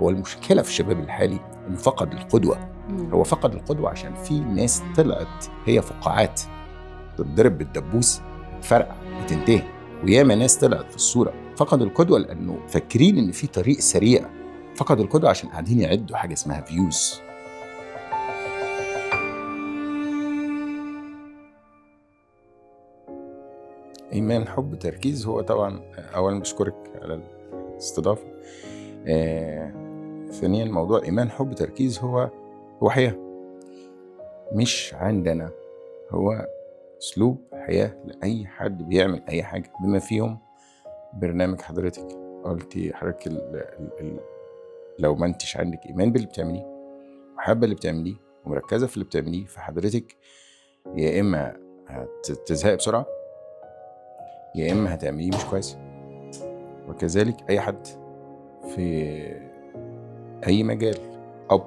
هو المشكلة في الشباب الحالي إنه فقد القدوة. هو فقد القدوة عشان في ناس طلعت هي فقاعات تتضرب بالدبوس فرقع وتنتهي، وياما ناس طلعت في الصورة. فقد القدوة لأنه فاكرين إن في طريق سريع. فقد القدوة عشان قاعدين يعدوا حاجة اسمها فيوز. إيمان حب تركيز هو طبعا أولا بشكرك على الاستضافة. ثانيا موضوع إيمان حب تركيز هو حياة مش عندنا، هو أسلوب حياة لأي حد بيعمل أي حاجة، بما فيهم برنامج حضرتك. قلتي حضرتك لو ما انتش عندك إيمان باللي بتعمليه وحابة اللي بتعمليه ومركزة في اللي بتعمليه، فحضرتك يا إما هتزهقي بسرعة يا إما هتعمليه مش كويس. وكذلك أي حد في أي مجال، أب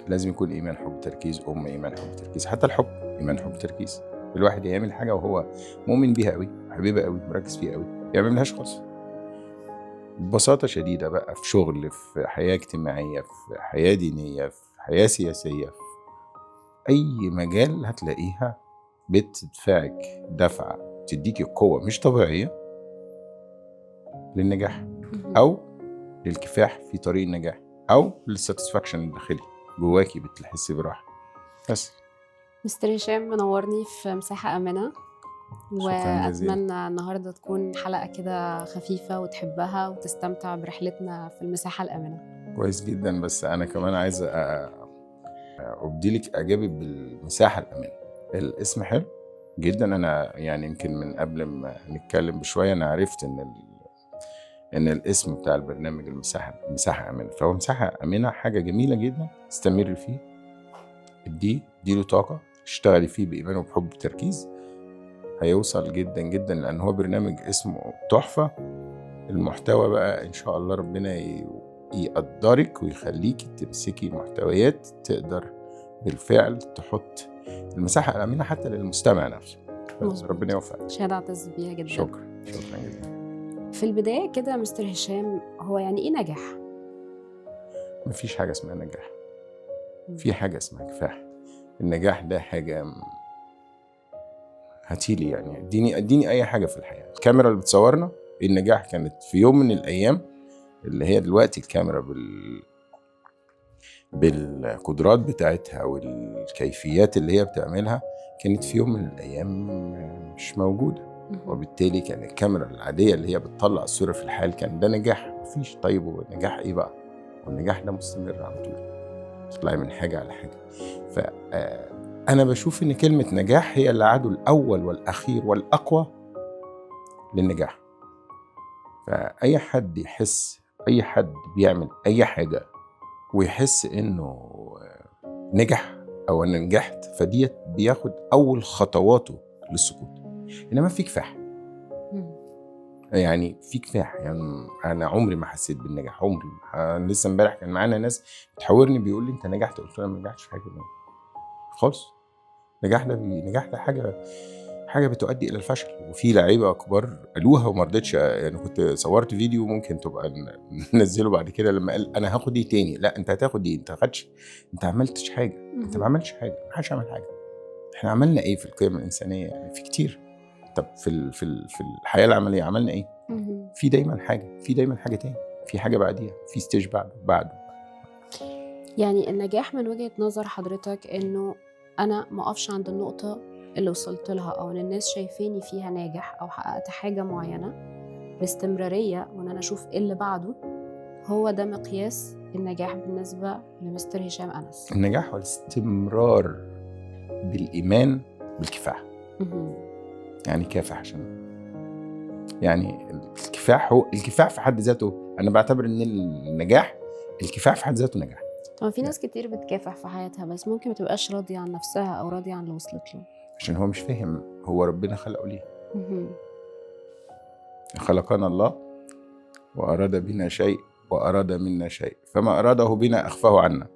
لازم يكون إيمان حب تركيز، أم إيمان حب تركيز، حتى الحب إيمان حب تركيز. الواحد يعمل حاجة وهو مؤمن بيها قوي، حبيبها قوي، مركز فيها قوي، يعملهاش خالص. ببساطة شديدة بقى، في شغل، في حياة اجتماعية، في حياة دينية، في حياة سياسية، في أي مجال هتلاقيها بتدفعك دفعة تديكي قوة مش طبيعية للنجاح أو للكفاح في طريق النجاح أو للساتسفاكشن الداخلي جواكي، بتحسي براحة. بس مستر هشام منورني في مساحة آمنة، وأتمنى النهاردة تكون حلقة كده خفيفة وتحبها وتستمتع برحلتنا في المساحة الآمنة. كويس جدا، بس أنا كمان عايز أبديلك إعجابي بالمساحة الآمنة. الاسم حلو جدا. أنا يعني يمكن من قبل ما نتكلم بشوية أنا عرفت إن الاسم بتاع البرنامج مساحة آمنة، فهو مساحة آمنة حاجة جميلة جدا. استمر فيه، اديله طاقة، اشتغلي فيه بإيمان وبحب وتركيز، هيوصل جدا جدا، لأن هو برنامج اسمه تحفة. المحتوى بقى إن شاء الله ربنا يقدرك ويخليكي تمسكي محتويات تقدر بالفعل تحط المساحة الآمنة حتى للمستمع نفسه. ربنا يوفقك. شهادة أعتز بيها جدا. شكرا جدا. في البداية كده مستر هشام، هو يعني إيه نجاح؟ مفيش حاجة اسمها نجاح، في حاجة اسمها كفاح. النجاح ده حاجة هاتيلي يعني اديني اي حاجة في الحياة. الكاميرا اللي بتصورنا، النجاح كانت في يوم من الايام، اللي هي دلوقتي الكاميرا بالقدرات بتاعتها والكيفيات اللي هي بتعملها، كانت في يوم من الايام مش موجودة. وبالتالي كان الكاميرا العادية اللي هي بتطلع الصورة في الحال كان ده نجاح. مفيش. طيب هو النجاح ايه بقى؟ والنجاح ده مستمر على طول، تطلعي من حاجة على حاجة. أنا بشوف إن كلمة نجاح هي العدو الأول والأخير والأقوى للنجاح. فأي حد يحس، أي حد بيعمل أي حاجة ويحس إنه نجح أو أنا نجحت، فديت بياخد أول خطواته للسقوط. إنما في كفاح، يعني في كفاح. يعني أنا عمري ما حسيت بالنجاح، عمري. لسه امبارح كان معانا ناس بتحاورني بيقول لي أنت نجحت، قلت له أنا ما نجحتش في حاجة خالص. نجاح ده حاجة بتؤدي إلى الفشل. وفي لعيبة كبار قالوها وما رضيتش. يعني كنت صورت فيديو ممكن تبقى ننزله بعد كده، لما قال أنا هاخد دي تاني. لا، أنت هتاخد دي، أنت خدش، أنت عملتش حاجة، أنت ما عملتش حاجة، ما حدش عمل حاجة. إحنا عملنا إيه في القيم الإنسانية؟ يعني في كتير. طب في الحياة العملية عملنا إيه؟ في دايما حاجة تاني، في حاجة بعديها، في ستيج بعده. يعني النجاح من وجهة نظر حضرتك إنه أنا ما أقفش عند النقطة اللي وصلت لها أو إن الناس شايفيني فيها ناجح أو حققت حاجة معينة، باستمرارية، وإن أنا أشوف إيه اللي بعده. هو ده مقياس النجاح بالنسبة لمستر هشام أنس. النجاح والاستمرار بالإيمان بالكفاح. يعني كافح، عشان يعني الكفاح هو الكفاح في حد ذاته. أنا بعتبر إن النجاح، الكفاح في حد ذاته نجاح. طبعا في ناس كتير بتكافح في حياتها بس ممكن ما تبقاش راضية عن نفسها أو راضية عن اللي وصلت له، عشان هو مش فاهم هو ربنا خلقه ليه. خلقنا الله وأراد بنا شيء وأراد منا شيء، فما أراده بنا أخفاه عنا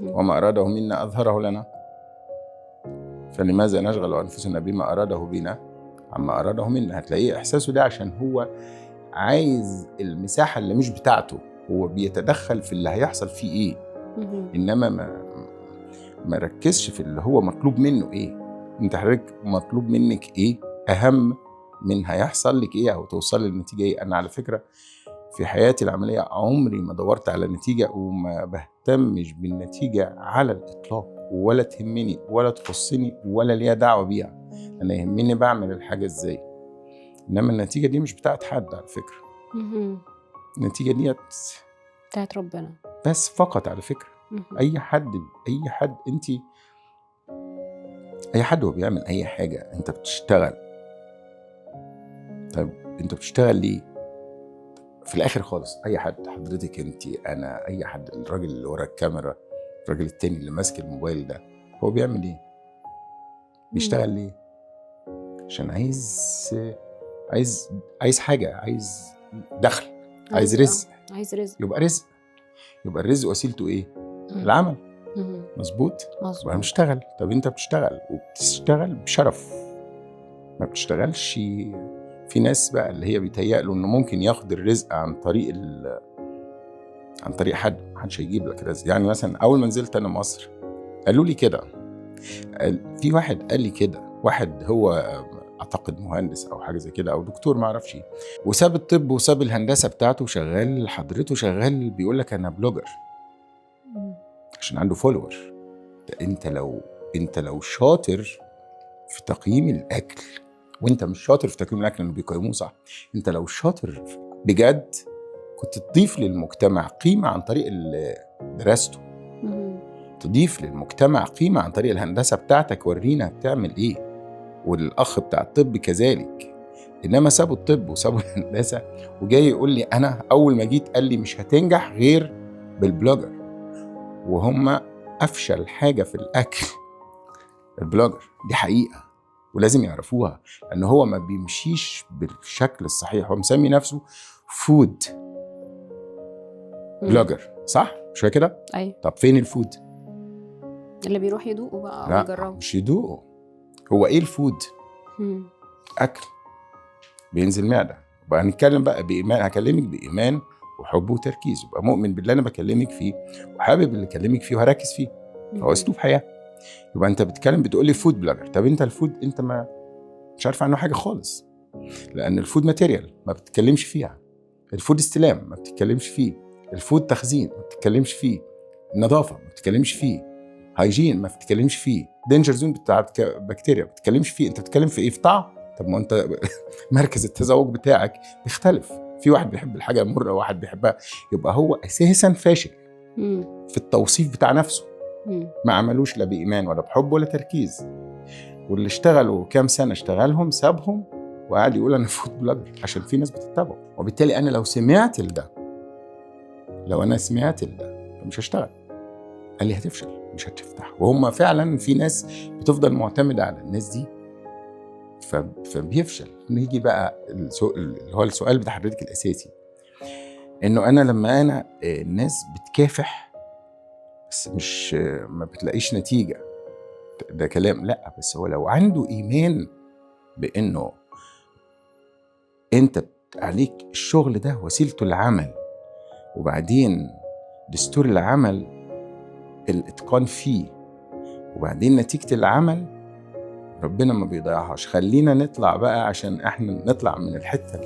وما أراده منا أظهره لنا. فلماذا نشغل أنفسنا بما أراده بنا عما أراده منا؟ هتلاقيه إحساسه ده عشان هو عايز المساحة اللي مش بتاعته هو بيتدخل في اللي هيحصل فيه ايه، انما ما ركزش في اللي هو مطلوب منه ايه. انت حضرتك مطلوب منك ايه اهم من هيحصل لك ايه او توصل للنتيجه ايه. انا على فكره في حياتي العمليه عمري ما دورت على نتيجه وما بهتمش بالنتيجه على الاطلاق، ولا تهمني ولا تخصني ولا ليها دعوه بيها. انا يهمني بعمل الحاجه ازاي، انما النتيجه دي مش بتاعت حد على فكره. النتيجه دي بتاعت ربنا بس فقط على فكره. اي حد اي حد هو بيعمل اي حاجه انت بتشتغل. طيب انت بتشتغل ليه؟ في الاخر خالص اي حد، حضرتك انت انا اي حد، الراجل اللي ورا الكاميرا، الراجل التاني اللي ماسك الموبايل ده، هو بيعمل ايه؟ بيشتغل ليه؟ عشان عايز حاجه، عايز دخل، عايز رزق. يبقى الرزق وسيلته ايه؟ العمل. مظبوط. يبقى بنشتغل. طب انت بتشتغل وبتشتغل بشرف، ما بتشتغلش. في ناس بقى اللي هي بيتهيأ له انه ممكن ياخد الرزق عن طريق حد، محدش هيجيب لك رزق. يعني مثلا اول ما نزلت انا مصر قالوا لي كده، في واحد قال لي كده، واحد هو اعتقد مهندس او حاجه زي كده او دكتور ما اعرفش، وساب الطب وساب الهندسه بتاعته وشغال، حضرته شغال بيقول لك انا بلوجر عشان عنده فولور. انت لو شاطر في تقييم الاكل، وانت مش شاطر في تقييم الاكل لانه بيقيموه صح، انت لو شاطر بجد كنت تضيف للمجتمع قيمه عن طريق اللي درسته، تضيف للمجتمع قيمه عن طريق الهندسه بتاعتك، ورينا بتعمل ايه. والاخ بتاع الطب كذلك. انما سابوا الطب وسابوا الهندسه وجاي يقول لي انا اول ما جيت قال لي مش هتنجح غير بالبلوجر، وهم افشل حاجه في الاكل البلوجر. دي حقيقه ولازم يعرفوها، لان هو ما بيمشيش بالشكل الصحيح. هو مسمي نفسه فود بلوجر، صح؟ مش كده؟ ايوه. طب فين الفود اللي بيروح يدوقه بقى لا ويجربه؟ مش يدوقه. هو ايه الفود؟ اكل بينزل معده. بقى هنتكلم بقى بايمان، هكلمك بايمان وحب وتركيز، يبقى مؤمن باللي انا بكلمك فيه وحابب اللي اكلمك فيه وهركز فيه. فهو اسلوب حياه. يبقى انت بتتكلم بتقول لي فود بلوجر. طب انت الفود انت ما مش عارف عنه حاجه خالص، لان الفود ماتيريال ما بتتكلمش فيها، الفود استلام ما بتتكلمش فيه، الفود تخزين ما بتتكلمش فيه، النظافه ما بتتكلمش فيه، هايجين ما بتتكلمش فيه، دينجر زون بتاع بكتيريا ما بتتكلمش فيه. انت بتتكلم في ايه؟ في طعم. طب ما انت مركز التذوق بتاعك بيختلف، في واحد بيحب الحاجه المره وواحد بيحبها. يبقى هو اساسا فاشل في التوصيف بتاع نفسه، ما عملوش لا بايمان ولا بحب ولا تركيز. واللي اشتغلوا كام سنه اشتغلهم سابهم وقعد يقول انا فود بلوجر عشان في ناس بتتابعه. وبالتالي انا لو سمعت لده مش هشتغل. قال لي هتفشل مش هتفتح. وهم فعلا في ناس بتفضل معتمده على الناس دي فبيفشل. نيجي بقى اللي هو السؤال بتاع حضرتك الاساسي، انه انا لما الناس بتكافح بس مش ما بتلاقيش نتيجه، ده كلام. لا بس هو لو عنده ايمان بانه انت عليك الشغل ده وسيلته العمل، وبعدين دستور العمل الاتقان فيه، وبعدين نتيجة العمل ربنا ما بيضيعهاش. خلينا نطلع بقى عشان احنا نطلع من الحتة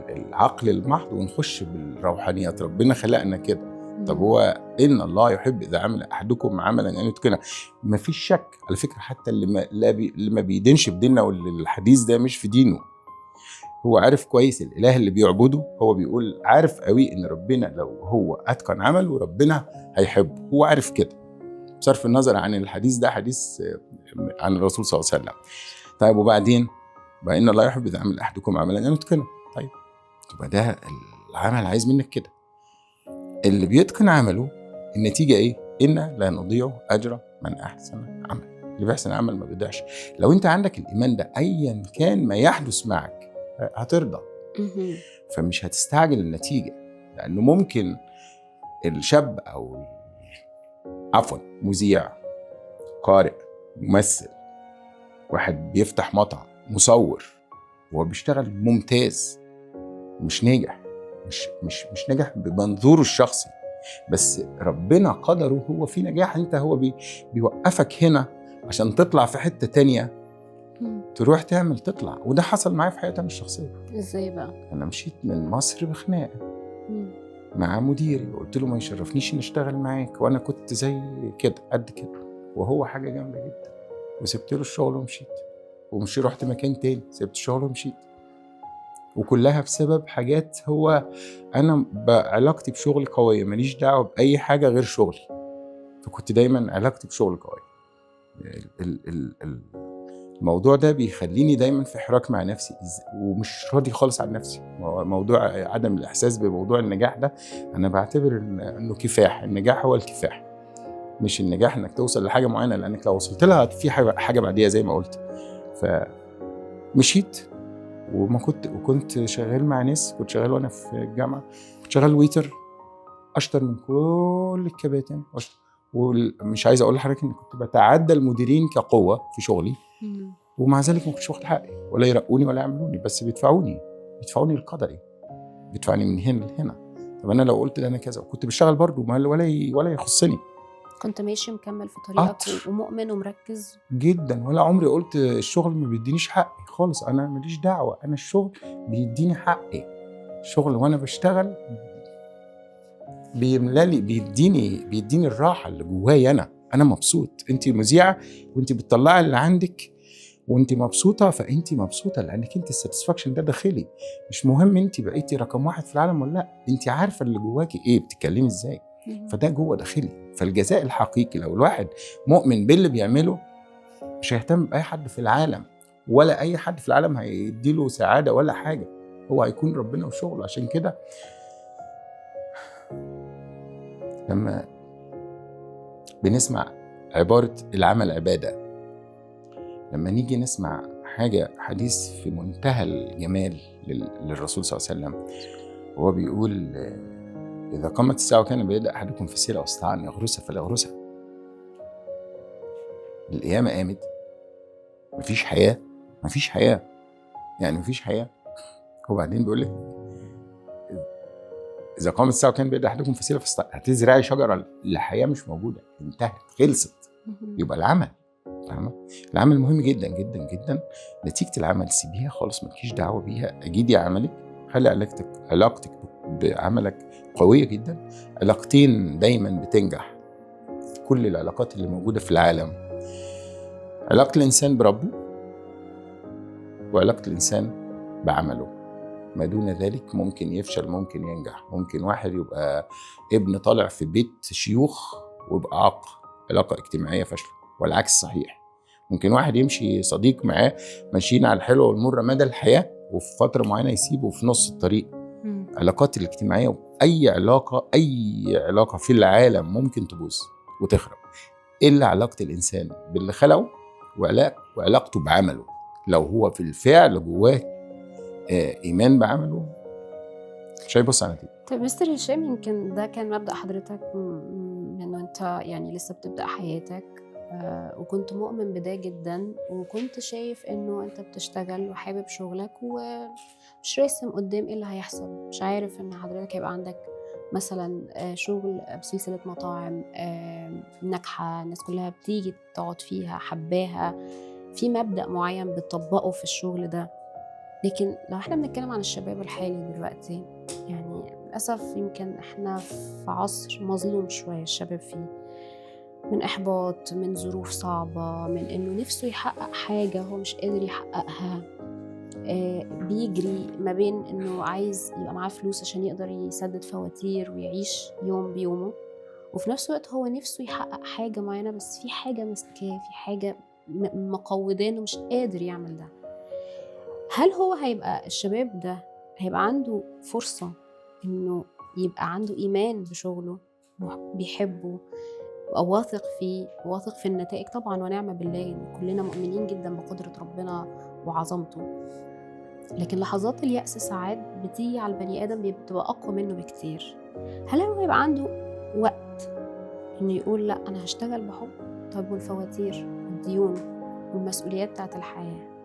العقل المحض ونخش بالروحانيات. ربنا خلقنا كده. طب هو إن الله يحب إذا عمل أحدكم عملا أن يتقنه. ما فيش شك على فكرة، حتى اللي ما بيدينش بديننا والحديث ده مش في دينه، هو عارف كويس الإله اللي بيعبده. هو بيقول عارف قوي إن ربنا لو هو أتقن عمل وربنا هيحبه، هو عارف كده بصرف النظر عن الحديث ده حديث عن الرسول صلى الله عليه وسلم. طيب وبعدين بقى إن الله يحب إذا عمل أحدكم عملا أن يتقنه. طيب تبقى ده العمل عايز منك كده. اللي بيتقن عمله النتيجة إيه؟ إن لا نضيع أجر من أحسن عمل. اللي بيحسن عمل ما بيضيعش. لو أنت عندك الإيمان ده أيا كان ما يحدث معك هترضى، فمش هتستعجل النتيجة. لأنه ممكن الشاب أو عفوا مذيع، قارئ، ممثل، واحد بيفتح مطعم، مصور، وهو بيشتغل ممتاز ومش ناجح، مش نجح بمنظوره الشخصي، بس ربنا قدره هو في نجاح. انت هو بيوقفك هنا عشان تطلع في حتة تانية، تروح تطلع. وده حصل معايا في حياتي الشخصية. ازاي بقى؟ انا مشيت من مصر بخناقة مع مديري، وقلت له ما يشرفنيش ان اشتغل معاك، وانا كنت زي كده قد كده وهو حاجة جامدة جدا، وسبت له الشغل ومشيت. ومشي رحت مكان تاني، سبت الشغل ومشيت. وكلها بسبب حاجات، هو انا علاقتي بشغلي قويه، ماليش دعوه باي حاجه غير شغلي. فكنت دايما علاقتي بشغلي قويه. الموضوع ده بيخليني دايما في حراك مع نفسي، ومش راضي خالص عن نفسي. موضوع عدم الاحساس بموضوع النجاح ده انا بعتبر انه كفاح. النجاح هو الكفاح، مش النجاح انك توصل لحاجه معينه، لانك لو وصلت لها في حاجه بعديها زي ما قلت. فمشيت وكنت شغال مع ناس. كنت شغال وانا في الجامعه، كنت شغال ويتر، اشطر من كل الكباتن. ومش عايز اقول لحضرتك ان كنت بتعدى المديرين كقوه في شغلي، ومع ذلك ما كنتش واخد حقي، ولا يرقوني ولا يعملوني، بس بيدفعوني القدري، بيدفعني من هنا لهنا. طب انا لو قلت ده انا كذا، وكنت بشتغل برضه ولا يخصني. كنت ماشي مكمل في طريقك ومؤمن ومركز جدا، ولا عمري قلت الشغل ما بيدينيش حقي خالص. انا ماليش دعوه، انا الشغل بيديني حقي. الشغل وانا بشتغل بيملالي، بيديني الراحه اللي جوايا. انا مبسوط. انت مذيعه وانت بتطلعي اللي عندك وانت مبسوطه، فانت مبسوطه لانك انت الساتسفاكشن ده داخلي. مش مهم انت بقيتي رقم 1 في العالم ولا لا، انت عارفه اللي جواكي ايه، بتتكلمي ازاي، فده جوه داخلي. فالجزاء الحقيقي لو الواحد مؤمن باللي بيعمله، مش هيهتم باي حد في العالم، ولا اي حد في العالم هيديله سعاده ولا حاجه. هو هيكون ربنا وشغله. عشان كده لما بنسمع عباره العمل عباده، لما نيجي نسمع حديث في منتهى الجمال للرسول صلى الله عليه وسلم، وهو بيقول إذا قامت الساعة وكان بيد أحدكم في سيرة واستطاع أن يغرسها فليغرسها. القيامة قامت، مفيش حياة يعني مفيش حياة. وبعدين بيقول لك إذا قامت الساعة وكان بيد أحدكم في سيرة فاستطاع، هتزرعي شجرة الحياة مش موجودة، انتهت، خلصت. يبقى العمل، فاهمة؟ العمل مهم جدا جدا جدا. نتيجة العمل سيبيها خالص، مالكيش دعوة بيها. أجيدي عملك، خلي علاقتك بعملك قوية جدا. علاقتين دايما بتنجح في كل العلاقات اللي موجودة في العالم: علاقة الإنسان بربه، وعلاقة الإنسان بعمله. ما دون ذلك ممكن يفشل، ممكن ينجح. ممكن واحد يبقى ابن طالع في بيت شيوخ ويبقى عاق، علاقة اجتماعية فاشلة، والعكس صحيح. ممكن واحد يمشي صديق معاه ماشيين على الحلوة والمرة مدى الحياة، وفي فترة معينة يسيبه في نص الطريق. علاقات الاجتماعية، أي علاقة في العالم ممكن تبوظ وتخرب، إلا علاقة الإنسان باللي خلقه وعلاقته بعمله. لو هو في الفعل جواه إيمان بعمله، مش هيبص على نتيجة. طيب مستر هشام، يمكن ده كان مبدأ حضرتك من وانت يعني لسه بتبدأ حياتك، وكنت مؤمن بده جدا، وكنت شايف انه انت بتشتغل وحابب شغلك ومش راسم قدام ايه اللي هيحصل. مش عارف ان حضرتك هيبقى عندك مثلا شغل بسلسلة مطاعم ناجحة، الناس كلها بتيجي تقعد فيها، حباها، في مبدأ معين بتطبقه في الشغل ده. لكن لو احنا بنتكلم عن الشباب الحالي دلوقتي، يعني للأسف يمكن احنا في عصر مظلوم شوية الشباب فيه، من إحباط، من ظروف صعبة، من إنه نفسه يحقق حاجة هو مش قادر يحققها. بيجري ما بين إنه عايز يبقى معاه فلوس عشان يقدر يسدد فواتير ويعيش يوم بيومه، وفي نفس الوقت هو نفسه يحقق حاجة معينة، بس في حاجة مسكاه، في حاجة مقودانه، مش قادر يعمل ده. هل هو هيبقى الشباب ده هيبقى عنده فرصة إنه يبقى عنده إيمان بشغله، بيحبه، واثق فيه، واثق في النتائج طبعا ونعم بالله، يعني كلنا مؤمنين جدا بقدرة ربنا وعظمته، لكن لحظات اليأس ساعات بتيجي على البني آدم بتبقى أقوى منه بكتير. هل هو يبقى عنده وقت إنه يقول لا أنا هشتغل بحب؟ طب والفواتير والديون والمسؤوليات بتاعت الحياة؟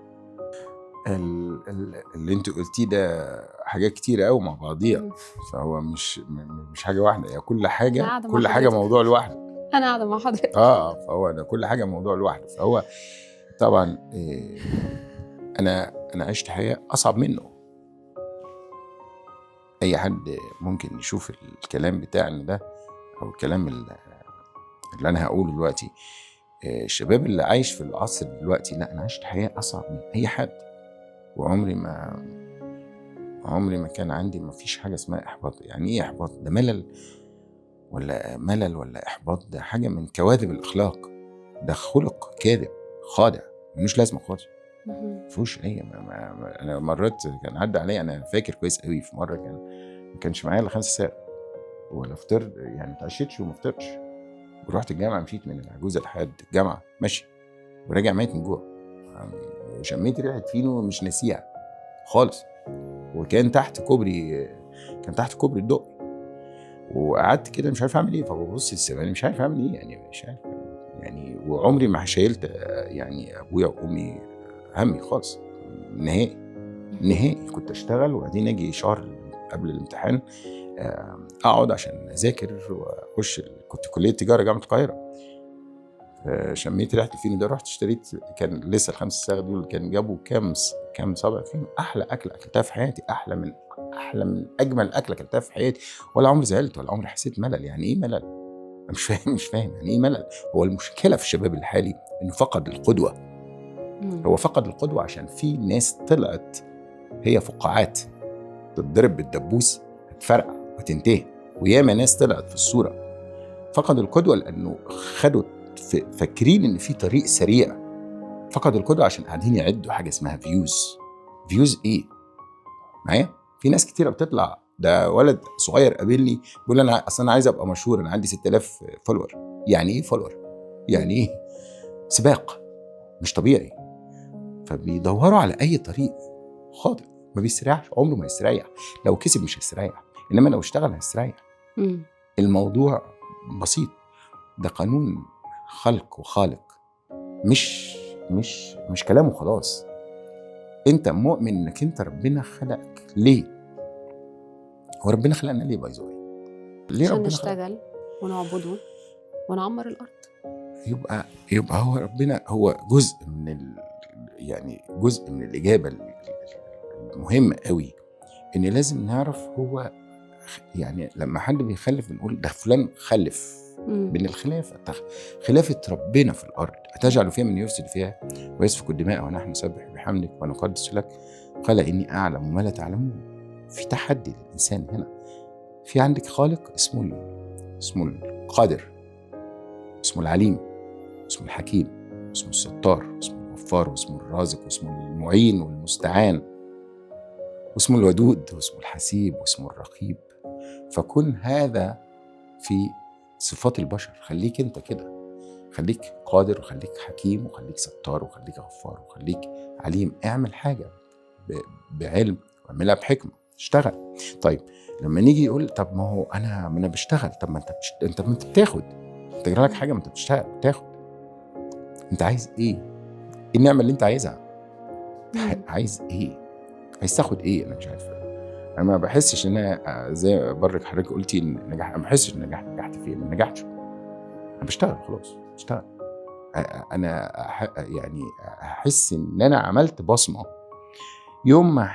اللي انت قلتيه ده حاجات كتير قوي مع بعضيها. مم. فهو مش حاجه واحده، هي كل حاجه، أنا قاعدة مع كل حاجه حضرتك. موضوع لوحده. أنا قاعدة مع حضرتك. فهو ده كل حاجه موضوع لوحده. فهو طبعا انا عشت حياه اصعب منه. اي حد ممكن يشوف الكلام بتاعنا ده او الكلام اللي انا هقوله دلوقتي، الشباب اللي عايش في العصر دلوقتي، لا انا عشت حياه اصعب من اي حد. وعمري ما كان عندي، ما فيش حاجه اسمها احباط. يعني ايه احباط؟ ده ملل ولا احباط؟ ده حاجه من كواذب الاخلاق، ده خلق كاذب خادع ملوش لازمه خالص. مهم. مفيهوش اي انا مرات كان عدى عليا، انا فاكر كويس قوي، في مره ما كانش معايا الا 5 ساعات ولا فطر، يعني ما اتعشيتش وما فطرتش، ورحت الجامعه، مشيت من العجوزه لحد الجامعه ماشي، وراجع ميت من جوع، وشميت ريحه فينو مش ناسيها خالص. وكان تحت كوبري الدقي، وقعدت كده مش عارف اعمل ايه، فببص السباني مش عارف اعمل ايه، يعني مش عارف يعني. وعمري ما شايلت يعني ابويا وامي همي خالص، نهائي. كنت اشتغل وبعدين اجي شهر قبل الامتحان اقعد عشان اذاكر واخش. كنت كليه تجاره جامعه القاهره. شميت ريحه الفينو ده، رحت اشتريت، كان لسه ال5 صاغ دول كان جابوا كام صابع فينو. احلى اكله اكلتها في حياتي، احلى من اجمل اكله اكلتها في حياتي. ولا عمري زعلت ولا عمري حسيت ملل. يعني ايه ملل؟ أنا مش فاهم يعني ايه ملل. هو المشكله في الشباب الحالي انه فقد القدوه. هو فقد القدوه عشان في ناس طلعت هي فقاعات، تتضرب بالدبوس هتفرقع وتنتهي، وياما ناس طلعت في الصوره. فقد القدوه لانه خدوا فاكرين ان في طريق سريع. فقد القدوه عشان قاعدين يعدوا حاجه اسمها فيوز ايه معايا. في ناس كتيره بتطلع، ده ولد صغير قابلني بيقول انا اصلا انا عايز ابقى مشهور، انا عندي 6000 فولور. يعني ايه فولور؟ يعني ايه؟ سباق مش طبيعي. فبيدوروا على اي طريق خاطئ، ما بيستريحش، عمره ما يستريح. لو كسب مش هيستريح، انما لو اشتغل هيستريح. الموضوع بسيط، ده قانون خلق وخالق، مش كلامه خلاص. انت مؤمن انك انت ربنا خلقك ليه؟ هو ربنا خلقنا ليه باي ذا واي؟ ليه عشان ربنا نشتغل ونعبده ونعمر الارض. يبقى هو ربنا هو جزء من يعني جزء من الاجابه المهمه قوي، ان لازم نعرف هو يعني لما حد بيخلف بنقول ده فلان خلف. بين خلافة ربنا في الأرض، أتجعل فيها من يفسد فيها ويسفك الدماء ونحن نسبح بحمدك ونقدس لك، قال إني أعلم ما لا تعلمون. في تحدي للإنسان هنا. في عندك خالق اسمه القادر، اسمه العليم، اسمه الحكيم، اسمه الستار، اسمه الغفار، واسمه الرازق، واسمه المعين والمستعان، واسمه الودود، واسمه الحسيب، واسمه الرقيب. فكن هذا في صفات البشر. خليك انت كده، خليك قادر، وخليك حكيم، وخليك ستار، وخليك غفار، وخليك عليم. اعمل حاجة بعلم واعملها بحكمة، اشتغل. طيب لما نيجي يقول طب ما هو انا بشتغل، طب ما انت بتاخد، انت جرالك حاجة، ما انت بتشتغل بتاخد. انت عايز ايه النعمة اللي انت عايزها؟ عايز ايه؟ عايز تاخد ايه؟ انا مش عارف. انا ما بحسش ان انا زي برك حضرتك قلتي النجاح، انا ما بحسش ان نجحت فيه، ما نجحتش. انا بشتغل خلاص، بشتغل. انا يعني احس ان انا عملت بصمه. يوم ما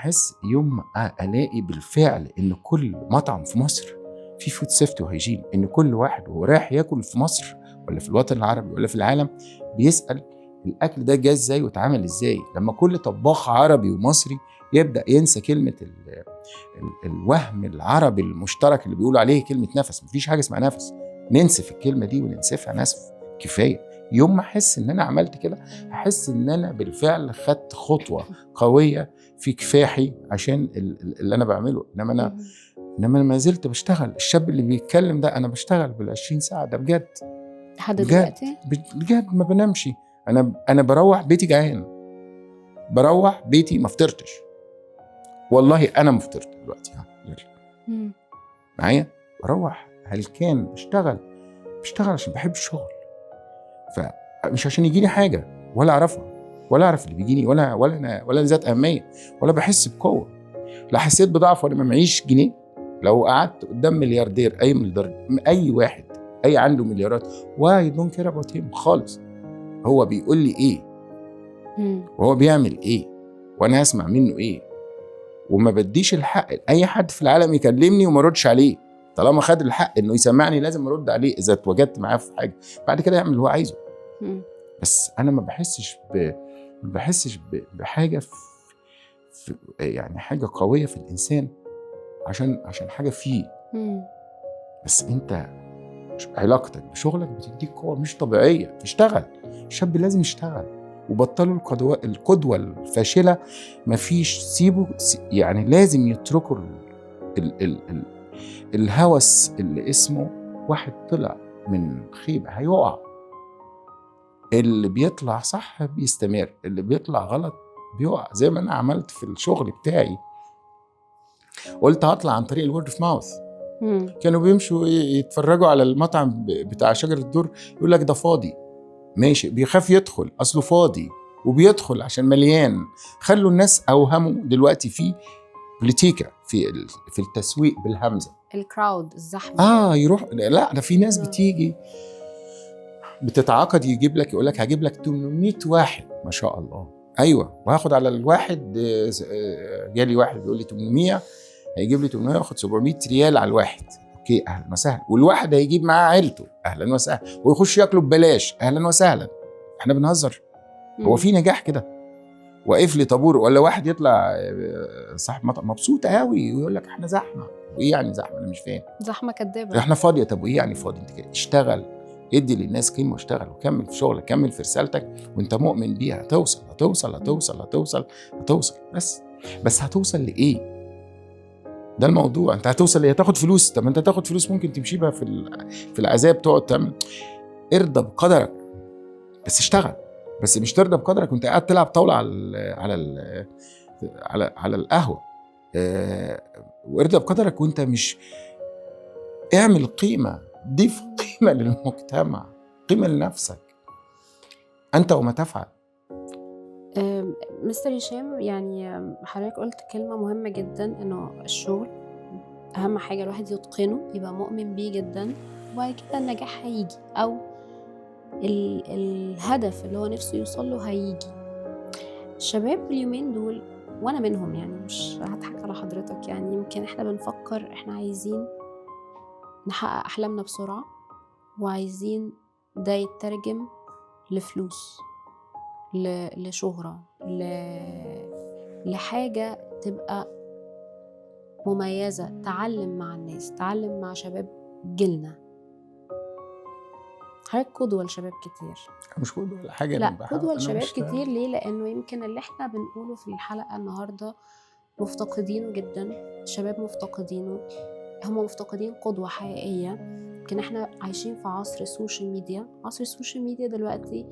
الاقي بالفعل ان كل مطعم في مصر في فود سيفتي وهيجين، ان كل واحد وهو رايح ياكل في مصر ولا في الوطن العربي ولا في العالم بيسال الاكل ده جاي ازاي واتعمل ازاي. لما كل طباخ عربي ومصري يبدا ينسى كلمه الوهم العربي المشترك اللي بيقولوا عليه كلمه نفس. مفيش حاجه اسمها نفس، ننسف الكلمه دي وننسفها نسف كفايه. يوم ما احس ان انا عملت كده، احس ان انا بالفعل خدت خطوه قويه في كفاحي عشان اللي انا بعمله. انما انا ما زلت بشتغل. الشاب اللي بيتكلم ده انا بشتغل بال20 ساعه ده بجد لحد دلوقتي بجد ما بنامش. انا بروح بيتي جعان، بروح بيتي ما فطرتش. والله انا ما فطرت دلوقتي. معايا بروح هلكان، بشتغل عشان بحب الشغل، فمش عشان يجيني حاجه ولا اعرفها ولا اعرف اللي بيجيني ولا ذات اهميه ولا بحس بقوه. لا حسيت بضعف وانا ما معيش جنيه. لو قعدت قدام ملياردير، اي واحد اي عنده مليارات، واي دونت كير اباوت هيم خالص. هو بيقول لي ايه وهو بيعمل ايه وانا هسمع منه ايه. وما بديش الحق لاي حد في العالم يكلمني وما اردش عليه. طالما خد الحق انه يسمعني لازم ارد عليه اذا اتواجدت معاه في حاجه. بعد كده يعمل اللي هو عايزه. بس انا ما بحسش بحاجه في يعني حاجه قويه في الانسان عشان حاجه فيه. بس انت علاقتك بشغلك بتديك قوه مش طبيعيه. تشتغل. الشاب لازم يشتغل وبطلوا القدوه الفاشله. مفيش سيبه يعني لازم يتركوا الهوس اللي اسمه واحد طلع من خيبه هيقع. اللي بيطلع صح بيستمر، اللي بيطلع غلط بيقع. زي ما انا عملت في الشغل بتاعي، قلت هطلع عن طريق الورد اوف ماوث. كانوا بيمشوا يتفرجوا على المطعم بتاع شجر الدر، يقول لك ده فاضي، ماشي، بيخاف يدخل اصله فاضي، وبيدخل عشان مليان. خلوا الناس اوهموا دلوقتي في بوليتيكا في التسويق بالهمزه، الكراود، الزحمه. يروح. لا ده في ناس بتيجي بتتعاقد، يقول لك هجيب لك 800 واحد ما شاء الله. ايوه، وهاخد على الواحد. جالي واحد بيقول لي 800، هيجيب لي 800 واخد 700 ريال على الواحد. اوكي، اهلا وسهلا. والواحد هيجيب معاه عيلته، اهلا وسهلا، ويخش ياكلوا ببلاش، اهلا وسهلا. احنا بنهزر؟ هو في نجاح كده؟ واقف لي طابور ولا واحد يطلع صاحب مطعم مبسوط قوي ويقول لك احنا زحمه؟ وايه يعني زحمه؟ انا مش فاهم. زحمه كدابه. احنا فاضيه. طب وايه يعني فاضي؟ انت كده اشتغل، ادي للناس قيمه واشتغل وكمل في شغلك، كمل في رسالتك وانت مؤمن بيها. هتوصل هتوصل هتوصل هتوصل هتوصل. بس هتوصل لايه؟ ده الموضوع. انت هتوصل ليه؟ هتاخد فلوس. طب انت تاخد فلوس ممكن تمشي بها في العذاب، تقعد تعمل. ارضى بقدرك بس اشتغل. بس مش ترضى بقدرك وانت قاعد تلعب طاوله على القهوه. وارضى بقدرك وانت مش. اعمل قيمه، ضيف قيمه للمجتمع، قيمه لنفسك انت وما تفعل. مستر هشام، يعني حضرتك قلت كلمة مهمة جدا، انه الشغل اهم حاجة الواحد يتقنه، يبقى مؤمن بيه جدا، وبعد كده النجاح هيجي، او الهدف اللي هو نفسه يوصله هيجي. الشباب اليومين دول وانا منهم، يعني مش هضحك على حضرتك، يعني يمكن احنا بنفكر احنا عايزين نحقق احلامنا بسرعة، وعايزين ده يترجم لفلوس، لشهرة، لحاجة تبقى مميزة، تعلم مع الناس، تعلم مع شباب جيلنا. حضرتك قدوة لشباب كتير. مش قدوة ولا حاجة. لا، قدوة لشباب كتير. ليه؟ لأنه يمكن اللي احنا بنقوله في الحلقة النهاردة مفتقدينه جدا. الشباب مفتقدينه، هم مفتقدين قدوة حقيقية. يمكن احنا عايشين في عصر السوشيال ميديا. عصر السوشيال ميديا دلوقتي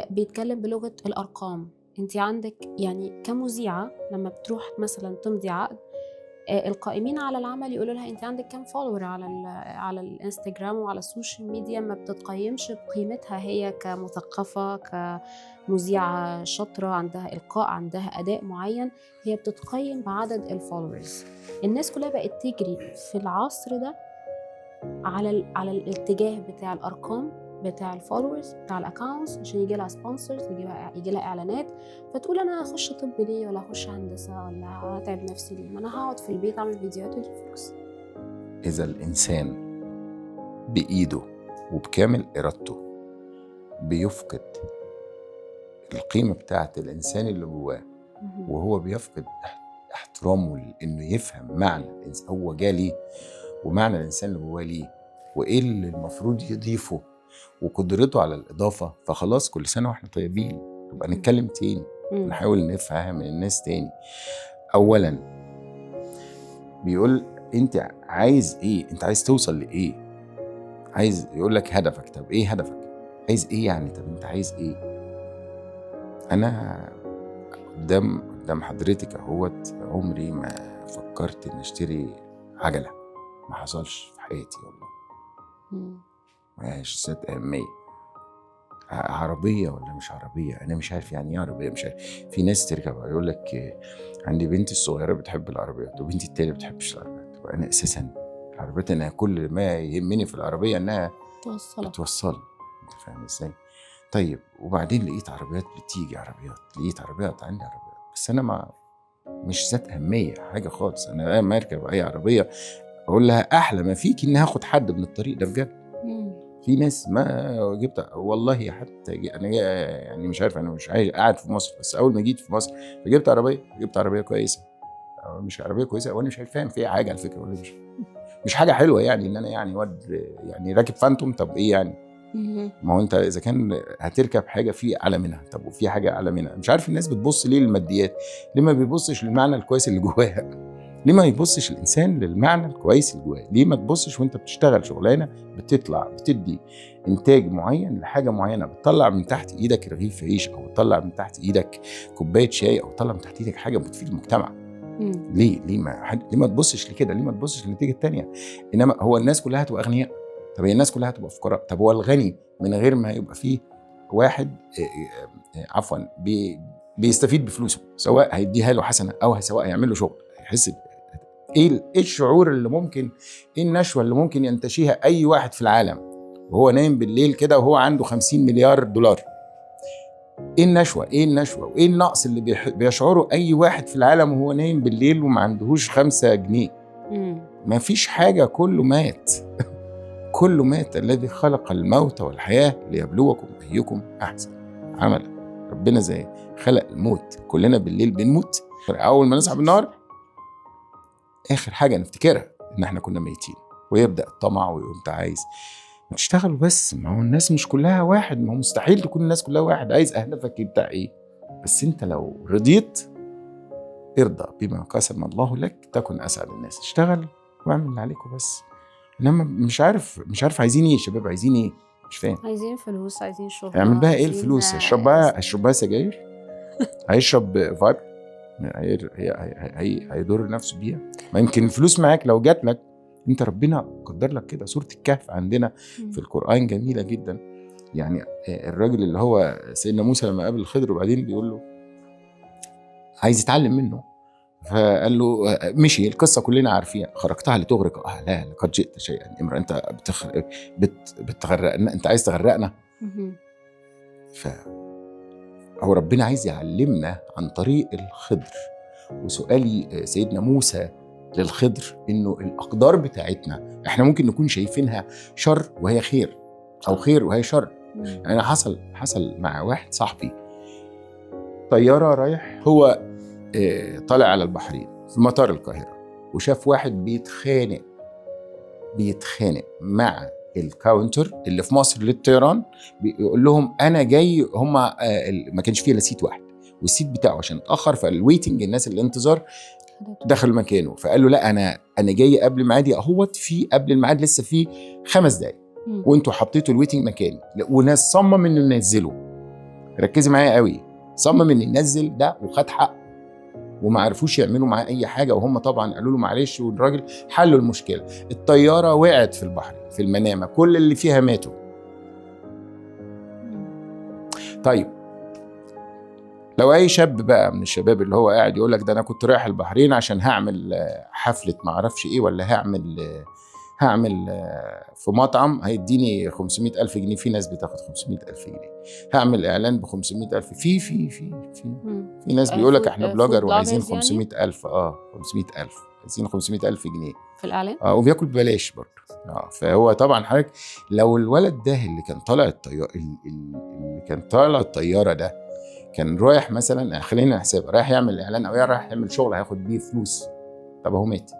بيتكلم بلغة الأرقام. انت عندك يعني كمذيعة لما بتروح مثلا تمضي عقد، القائمين على العمل يقولوا لها انت عندك كم فولور على الانستجرام وعلى السوشيال ميديا. ما بتتقيمش بقيمتها هي كمثقفة، كمذيعة شاطرة عندها إلقاء، عندها أداء معين. هي بتتقيم بعدد الفولورز. الناس كلها بقت تجري في العصر ده على الاتجاه بتاع الأرقام، بتاع الفولورز، بتاع الاكونتس، عشان يجي لها سبونسرز، يجي لها اعلانات. فتقول انا هخش طب ليه، ولا هخش هندسه، ولا هتعب نفسي ليه؟ ما انا هقعد في البيت اعمل فيديوهات واجيب فلوس. اذا الانسان بايده وبكامل ارادته بيفقد القيمه بتاعت الانسان اللي جواه، وهو بيفقد احترامه انه يفهم معنى الانسان هو جالي، ومعنى الانسان اللي جواه ليه، وايه اللي المفروض يضيفه، وقدرته على الإضافة، فخلاص كل سنة واحنا طيبين. نبقى نتكلم تاني، نحاول نفهم الناس تاني. أولا بيقول أنت عايز إيه؟ أنت عايز توصل لإيه؟ عايز يقول لك هدفك. طب إيه هدفك؟ عايز إيه يعني؟ طب أنت عايز إيه؟ أنا قدام حضرتك أهوت، عمري ما فكرت إن أشتري عجلة. ما حصلش في حياتي والله. ملهاش ذات أهمية. عربيه ولا مش عربيه، انا مش عارف يعني ايه عربيه، مش عارف. في ناس تركب يقول لك عندي بنتي الصغيره بتحب العربيات وبنتي التانيه ما بتحبش العربيات، وانا اساسا العربيات انا كل ما يهمني في العربيه انها توصلك. بتوصل. انت فاهم ازاي؟ طيب وبعدين لقيت عربيات بتيجي، عربيات لقيت عربيات، عندي عربيات، بس انا ما مش ذات اهميه حاجه خالص. انا لما اركب اي عربيه اقول لها احلى ما فيك اني هاخد حد من الطريق ده بجد. في ناس ما جبت والله حتى انا يعني مش عارف، انا مش عايز قاعد في مصر، بس اول ما جيت في مصر جبت عربيه كويسه، أو مش عربيه كويسه وانا مش فاهم فيها حاجه على فكره، ولا مش حاجه حلوه يعني ان انا يعني يعني راكب فانتوم. طب ايه يعني؟ ما هو انت اذا كان هتركب حاجه في اعلى منها، طب وفي حاجه اعلى منها. مش عارف الناس بتبص ليه للماديات، ليه ما بيبصش للمعنى الكويس اللي جواها؟ ليه ما يبصش الانسان للمعنى الكويس اللي جواه؟ ليه ما تبصش وانت بتشتغل شغلانه بتطلع بتدي انتاج معين لحاجه معينه، بتطلع من تحت ايدك رغيف عيش، او بتطلع من تحت ايدك كوبايه شاي، او بتطلع من تحت ايدك حاجه بتفيد المجتمع؟ ليه ما تبصش لكده؟ ليه ما تبصش للنتيجه الثانيه؟ انما هو الناس كلها هتبقى اغنياء؟ طب هي الناس كلها هتبقى فقراء؟ طب هو الغني من غير ما يبقى فيه واحد عفوا بيستفيد بفلوسه، سواء هيديها له حسنه او سواء هيعمل له شغل، يحس ايه الشعور اللي ممكن، ايه النشوه اللي ممكن ينتشيها اي واحد في العالم وهو نايم بالليل كده وهو عنده 50 مليار دولار؟ ايه النشوه وايه النقص اللي بيشعره اي واحد في العالم وهو نايم بالليل وما عندهوش 5 جنيه؟ ما فيش حاجه، كله مات. كله مات. الذي خلق الموت والحياه ليبلوكم ايكم احسن عملا. ربنا زي خلق الموت، كلنا بالليل بنموت، اول ما نصحى بالنهار اخر حاجه نفتكرها ان احنا كنا ميتين، ويبدا الطمع ويقوم انت عايز تشتغلوا. بس ما هو الناس مش كلها واحد، ما هو مستحيل تكون الناس كلها واحد. عايز اهدافك بتاع ايه؟ بس انت لو رضيت ارضى بما قسم الله لك تكن اسعد الناس. اشتغل واعمل اللي عليك وبس. انما مش عارف عايزين ايه يا شباب؟ عايزين ايه؟ مش فاهم. عايزين فلوس، عايزين شغل، هيعمل بقى ايه الفلوس؟ هيشرب بقى سجاير؟ هيشرب فايب؟ هيضر نفسه بيها؟ ما يمكن الفلوس معاك لو جات لك انت ربنا قدر لك كده. سورة الكهف عندنا في القرآن جميلة جدا. يعني الراجل اللي هو سيدنا موسى لما قابل الخضر وبعدين بيقول له عايز يتعلم منه، فقال له مشي القصة كلنا عارفين، خرجتها لتغرق لا لقد جئت شيئا امرا، انت بتغرقنا، انت عايز تغرقنا. هو ربنا عايز يعلمنا عن طريق الخضر. وسؤالي سيدنا موسى للخضر انه الاقدار بتاعتنا احنا ممكن نكون شايفينها شر وهي خير، او خير وهي شر. يعني حصل مع واحد صاحبي طياره رايح، هو طالع على البحرين في مطار القاهره، وشاف واحد بيتخانق مع الكاونتر اللي في مصر للطيران، بيقول لهم انا جاي. هم ما كانش فيه الا سيت واحد، والسيت بتاعه عشان اتاخر، فالويتنج الناس الانتظار دخل مكانه، فقال له لا انا جاي قبل ميعادي اهوت، في قبل الميعاد لسه في 5 دقايق وانتوا حطيتوا الويتنج مكاني. وناس صمم انه ينزله، ركزي معايا قوي، صمم انه ينزل ده وخد حق، وما عرفوش يعملوا معاه اي حاجه، وهم طبعا قالوا له معلش، والراجل حلوا المشكله. الطياره وقعت في البحر في المنامه، كل اللي فيها ماتوا. طيب لو اي شاب بقى من الشباب اللي هو قاعد يقول لك ده انا كنت رايح البحرين عشان هعمل حفله ما اعرفش ايه، ولا هعمل في مطعم هيديني 500,000 جنيه، في ناس بتاخد 500,000 جنيه، هعمل اعلان ب 500,000، في ناس بيقول لك احنا بلوجر وعايزين 500,000 500,000 عايزين 500,000 جنيه في الاعلان، وبياكل ببلاش برضه. فهو طبعا حضرتك لو الولد ده اللي كان طالع الطياره ده كان رايح مثلا، خلينا نحسب، رايح يعمل اعلان او رايح يعمل شغل هياخد بيه فلوس، طب هو مات.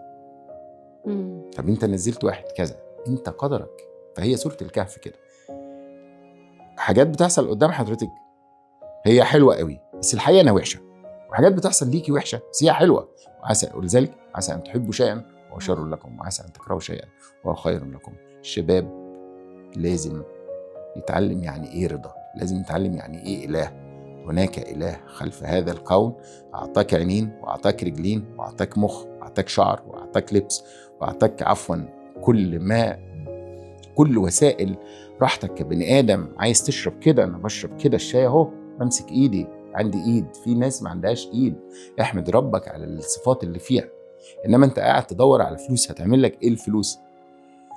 طب انت نزلت واحد كذا، انت قدرك. فهي سورة الكهف كده، حاجات بتحصل قدام حضرتك هي حلوة قوي بس الحقيقة انها وحشة، وحاجات بتحصل ليكي وحشة بس هي حلوة. ولذلك عسى ان تحبوا شيئا وهو شر لكم، وعسى ان تكرهوا شيئا وهو خير لكم. الشباب لازم يتعلم يعني ايه رضا، لازم يتعلم يعني ايه اله. هناك إله خلف هذا الكون، أعطاك عينين وأعطاك رجلين وأعطاك مخ وأعطاك شعر وأعطاك لبس وأعطاك عفوا كل ما كل وسائل راحتك كبني ادم. عايز تشرب كده، انا بشرب كده الشاي اهو، بمسك ايدي، عندي ايد. في ناس ما عندهاش ايد، احمد ربك على الصفات اللي فيها. انما انت قاعد تدور على فلوس، هتعمل لك ايه الفلوس؟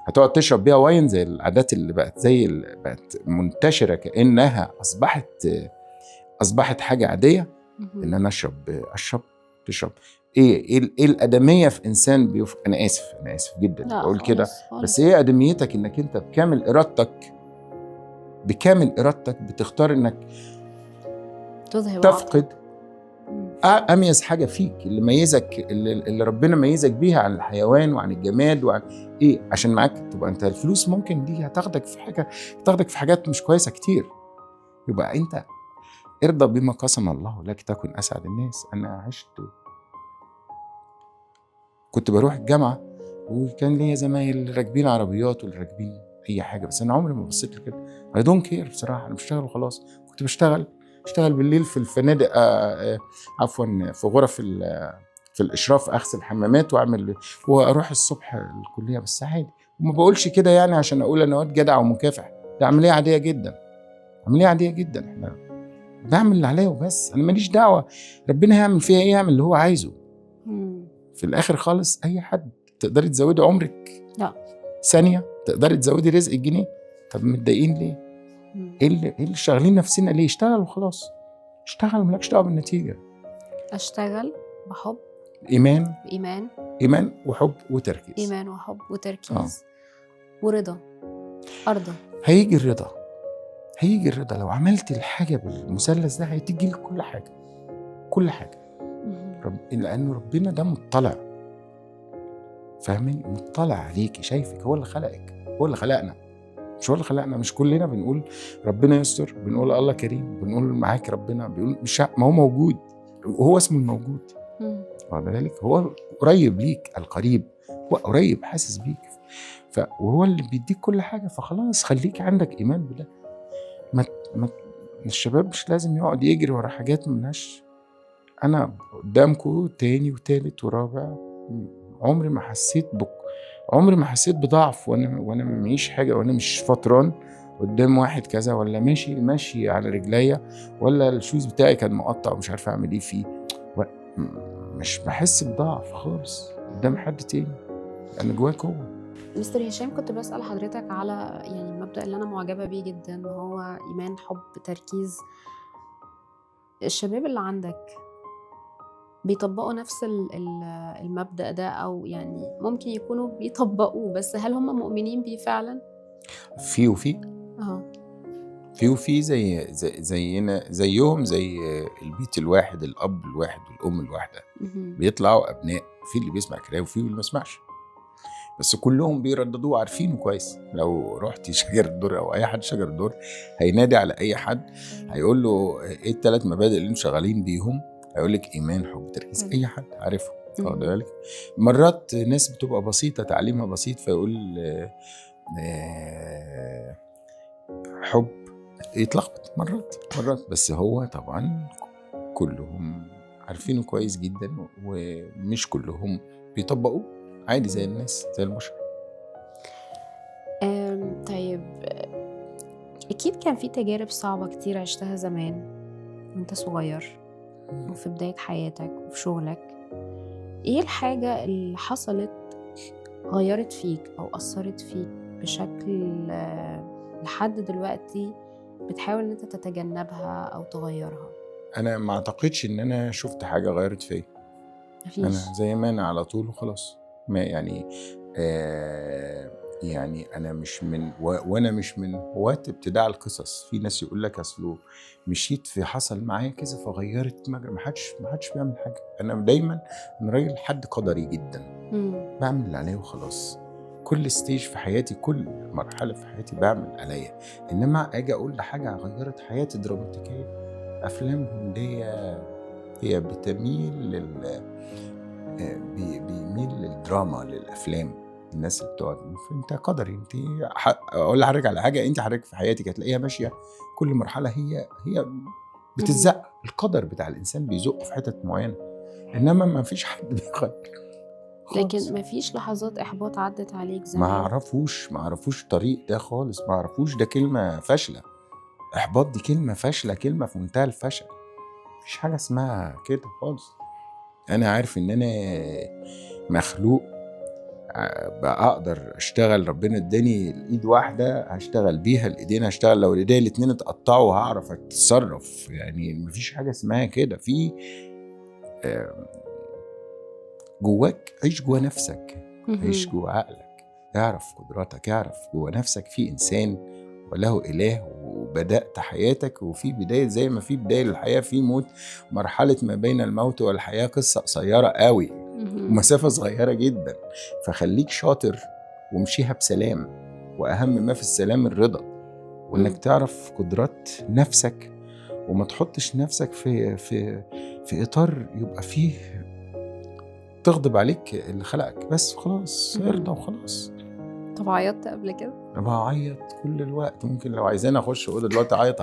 هتقعد تشرب بيها واين زي العادات اللي بقت زي اللي بقت منتشره، كانها اصبحت حاجه عاديه. ان انا اشرب تشرب. ايه الادميه في انسان انا اسف جدا لا بقول كده، خالص بس خالص. ايه ادميتك انك انت بكامل ارادتك بتختار انك تذهب عقلك. تفقد اميز حاجه فيك، اللي ميزك، اللي ربنا ميزك بيها عن الحيوان وعن الجماد وعن ايه، عشان معاك تبقى انت الفلوس ممكن دي هتاخدك في حاجات مش كويسه كتير. يبقى انت ارضى بما قسم الله لك تكن اسعد الناس. انا كنت بروح الجامعه وكان ليا زمايل راكبين عربيات واللي راكبين اي حاجه، بس انا عمري ما بصيت لكده. اي دونت كير بصراحه، انا بشتغل وخلاص. كنت بشتغل بالليل في الفنادق، عفوا في غرف في الاشراف، اغسل حمامات واروح الصبح الكليه، بس عادي. وما بقولش كده يعني عشان اقول انا واد جدع ومكافح، ده عمليه عاديه جدا، عمليه عاديه جدا. احنا بعمل اللي عليا وبس، انا ماليش دعوه ربنا يعمل فيها ايه، يعمل اللي هو عايزه. في الاخر خالص اي حد تقدري تزودي عمرك لا ثانيه، تقدري تزودي رزق الجنيه. طب متضايقين ليه؟ ايه اللي شاغلين نفسنا ليه؟ اشتغل وخلاص، اشتغل مالكش دعوه بالنتيجه. اشتغل بحب، ايمان وحب وتركيز. ايمان وحب وتركيز ورضا. ارضى. هيجي الرضا لو عملت الحاجه بالمثلث ده، هتيجي لك كل حاجه. لأن ربنا ده مطلع، فاهمين؟ مطلع عليكي، شايفك، هو اللي خلقك، هو اللي خلقنا. مش هو اللي خلقنا؟ مش كلنا بنقول ربنا يستر، بنقول الله كريم، بنقول معاك ربنا، بيقول مش ما هو موجود، وهو اسمه الموجود. وذلك هو قريب ليك، القريب هو قريب حاسس بيك، وهو اللي بيديك كل حاجة. فخلاص خليك عندك إيمان بالله. الشباب مش لازم يقعد يجري ورا حاجات مناش. أنا قدامكم تاني وتالت ورابع، عمري ما حسيت بضعف وانا معيش حاجه، وانا مش فطران قدام واحد كذا، ولا ماشي على رجليا، ولا الشوز بتاعي كان مقطع ومش عارف اعمل ايه فيه. مش بحس بضعف خالص قدام حد تاني، انا جوايا قوه. مستر هشام، كنت بسأل حضرتك على يعني المبدأ اللي انا معجبه بيه جدا، هو ايمان حب تركيز. الشباب اللي عندك بيطبقوا نفس المبدأ ده، أو يعني ممكن يكونوا بيطبقوه، بس هل هم مؤمنين بيه فعلا؟ في زيهم زي البيت الواحد، الأب الواحد والأم الواحدة. بيطلعوا أبناء، في اللي بيسمع كلام وفي اللي ما يسمعش، بس كلهم بيرددوه عارفينه كويس. لو رحتي شجر الدور او اي حد شجر الدور هينادي على اي حد، هيقول له ايه الثلاث مبادئ اللي انتم شغالين بيهم؟ هيقول لك ايمان حب تركيز. اي حد عارفه. واخد بالك؟ مرات ناس بتبقى بسيطه، تعليمها بسيط، فيقول حب، يتلخبط مرات، بس هو طبعا كلهم عارفينه كويس جدا، ومش كلهم بيطبقوه، عادي زي الناس، زي البشر. طيب، أكيد كان في تجارب صعبة كتير عشتها زمان وانت صغير وفي بداية حياتك وفي شغلك. ايه الحاجة اللي حصلت غيرت فيك أو أثرت فيك بشكل لحد دلوقتي بتحاول ان انت تتجنبها أو تغيرها؟ أنا ما أعتقدش إن أنا شفت حاجة غيرت فيا. أنا زي ما أنا على طول وخلاص. ما يعني يعني أنا مش من وأنا مش من هواة ابتداع القصص. في ناس يقول لك أصله مشيت في حصل معايا كذا فغيرت مجرى. ما حدش بيعمل حاجة. أنا دايما أنا راجل حد قدري جدا، بعمل اللي عليا وخلاص. كل ستيج في حياتي، كل مرحلة في حياتي بعمل عليا. إنما أجي أقول لحاجة غيرت حياتي دراماتيكية، أفلام هندية هي بتميل بيميل للدراما، للأفلام. الناس اللي بتقعد انت قدري، انت اقول لحضرتك على حاجه، انت حضرتك في حياتك هتلاقيها ماشيه، كل مرحله هي بتزق. القدر بتاع الانسان بيزق في حتت معينه، انما ما فيش حد بيغير لكن مفيش لحظات إحباط عدت عليك ما زمان؟ اعرفوش الطريق ده خالص، ما اعرفوش، ده كلمة فاشلة. احباط دي كلمة فاشلة، كلمة في منتهى الفشل. مفيش حاجة اسمها كده خالص. انا عارف ان انا مخلوق بقى اقدر اشتغل. ربنا اداني الايد واحده هشتغل بيها، الايدين هشتغل، لو الايدين الاتنين اتقطعوا هعرف اتصرف. يعني مفيش حاجه اسمها كده. في جواك، عيش جوا نفسك، عيش جوا عقلك، اعرف قدراتك، اعرف جوا نفسك في انسان وله اله، وبدات حياتك وفي بدايه زي ما في بدايه للحياه في موت. مرحله ما بين الموت والحياه قصه قصيره قوي ومسافة صغيرة جدا. فخليك شاطر ومشيها بسلام، وأهم ما في السلام الرضا، وإنك تعرف قدرات نفسك، وما تحطش نفسك في إطار يبقى فيه تغضب عليك اللي خلقك. بس خلاص ارضى وخلاص. طب عيطت قبل كده؟ أنا بعيط كل الوقت. ممكن لو عايزين أخش أوضة دلوقتي أعيط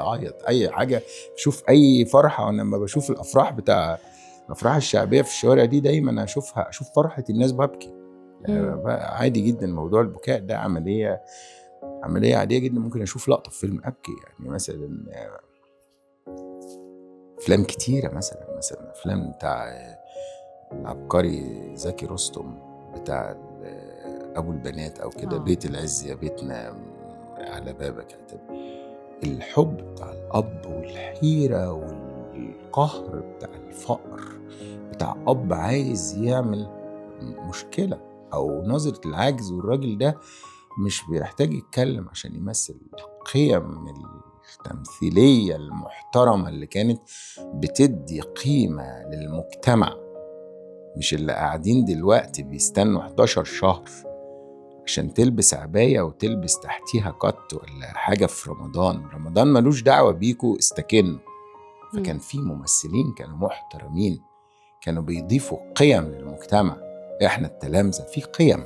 أي حاجة. شوف أي فرحة، وأنا لما بشوف الأفراح الشعبية في الشوارع دي دايما أشوف فرحة الناس ببكي. يعني عادي جدا. موضوع البكاء ده عملية عادية جدا. ممكن أشوف لقطة في فيلم أبكي. يعني مثلا أفلام كتيرة، مثلا أفلام بتاع العبقري زكي رستم، بتاع أبو البنات أو كده، بيت العز يا بيتنا على بابك عتب. الحب بتاع الأب والحيرة والقهر بتاع الفقر بتاع أب عايز يعمل مشكلة أو نظرة العجز، والراجل ده مش بيحتاج يتكلم عشان يمثل. القيم التمثيلية المحترمة اللي كانت بتدي قيمة للمجتمع، مش اللي قاعدين دلوقتي بيستنوا 11 شهر عشان تلبس عباية وتلبس تحتيها قط ولا حاجة في رمضان ملوش دعوة بيكو، استكنوا. فكان في ممثلين كانوا محترمين، كانوا بيضيفوا قيم للمجتمع. احنا التلامذة في قيم.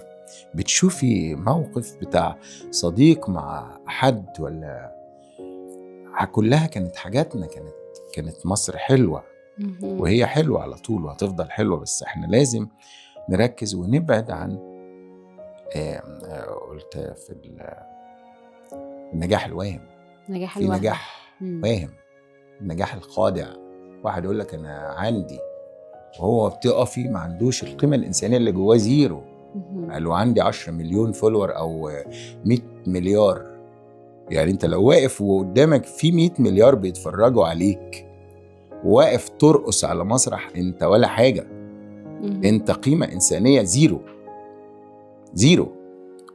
بتشوفي موقف بتاع صديق مع حد ولا كلها كانت حاجاتنا، كانت مصر حلوة، وهي حلوة على طول وهتفضل حلوة. بس احنا لازم نركز ونبعد عن قلت في النجاح الواهم. في نجاح واهم، النجاح الخادع. واحد يقول لك انا عندي، وهو بتقفي ما عندوش القيمة الإنسانية اللي جواه زيرو. قالوا عندي 10 مليون فولور أو 100 مليار. يعني أنت لو واقف وقدامك في 100 مليار بيتفرجوا عليك، واقف ترقص على مسرح، أنت ولا حاجة. أنت قيمة إنسانية زيرو،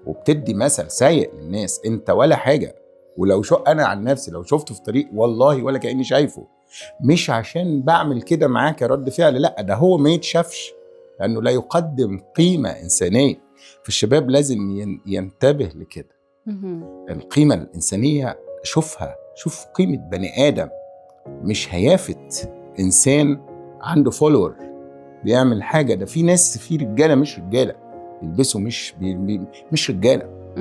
وبتدي مثل سيء للناس، أنت ولا حاجة. ولو أنا عن نفسي لو شفته في طريق والله ولا كأني شايفه، مش عشان بعمل كده معاك رد فعل، لا، ده هو ما يتشافش لأنه لا يقدم قيمة إنسانية. فالشباب لازم ينتبه لكده. القيمة الإنسانية شوف قيمة بني آدم، مش هيافت إنسان عنده فولور بيعمل حاجة. ده في ناس، في رجالة مش رجالة يلبسوا مش رجالة،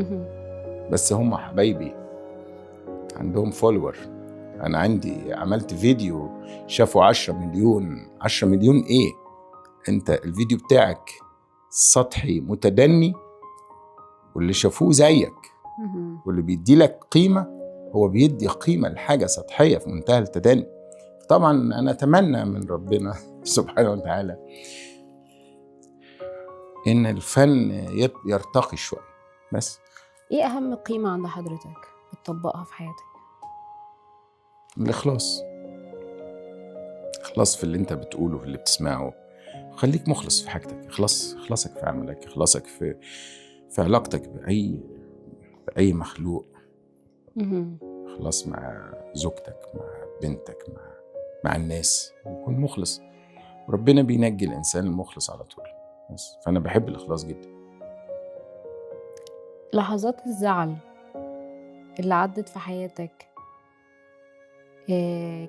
بس هم حبايبي عندهم فولور. أنا عملت فيديو شافوا 10 مليون إيه؟ أنت الفيديو بتاعك سطحي متدني، واللي شافوه زيك واللي بيدي لك قيمة هو بيدي قيمة لحاجة سطحية في منتهى التدني. طبعا أنا أتمنى من ربنا سبحانه وتعالى إن الفن يرتقي شوية. بس إيه أهم قيمة عند حضرتك بتطبقها في حياتك؟ الإخلاص في اللي أنت بتقوله، في اللي بتسمعه. خليك مخلص في حاجتك، إخلاصك في عملك، إخلاصك في علاقتك بأي مخلوق. إخلاص مع زوجتك، مع بنتك، مع الناس. يكون مخلص، وربنا بينجي الإنسان المخلص على طول. بس فأنا بحب الإخلاص جدا. لحظات الزعل اللي عدت في حياتك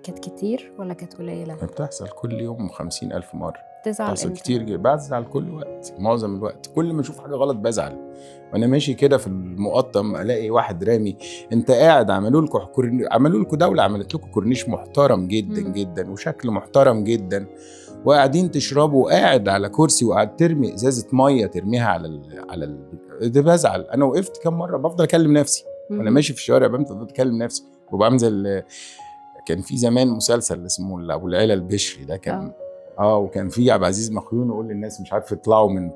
كانت كتير ولا كانت قليلة؟ بتحصل كل يوم 50,000 مرة. بتزعل بتحصل امتى؟ كتير جدا. بزعل كل وقت، معظم الوقت. كل ما اشوف حاجة غلط بزعل. وانا ماشي كده في المقطم الاقي واحد رامي، انت قاعد عملوا لكم دولة، عملت لكم كورنيش محترم جدا جدا وشكل محترم جدا، وقاعدين تشربوا وقاعد على كرسي وقاعد ترمي ازازه ميه ترميها ده بزعل. انا وقفت كم مره بفضل اكلم نفسي وانا ماشي في الشارع، بفضل اكلم نفسي وبعمل زي كان في زمان مسلسل اسمه ابو العيله البشري ده، كان وكان في عبد العزيز مخيون يقول للناس مش عارف يطلعوا من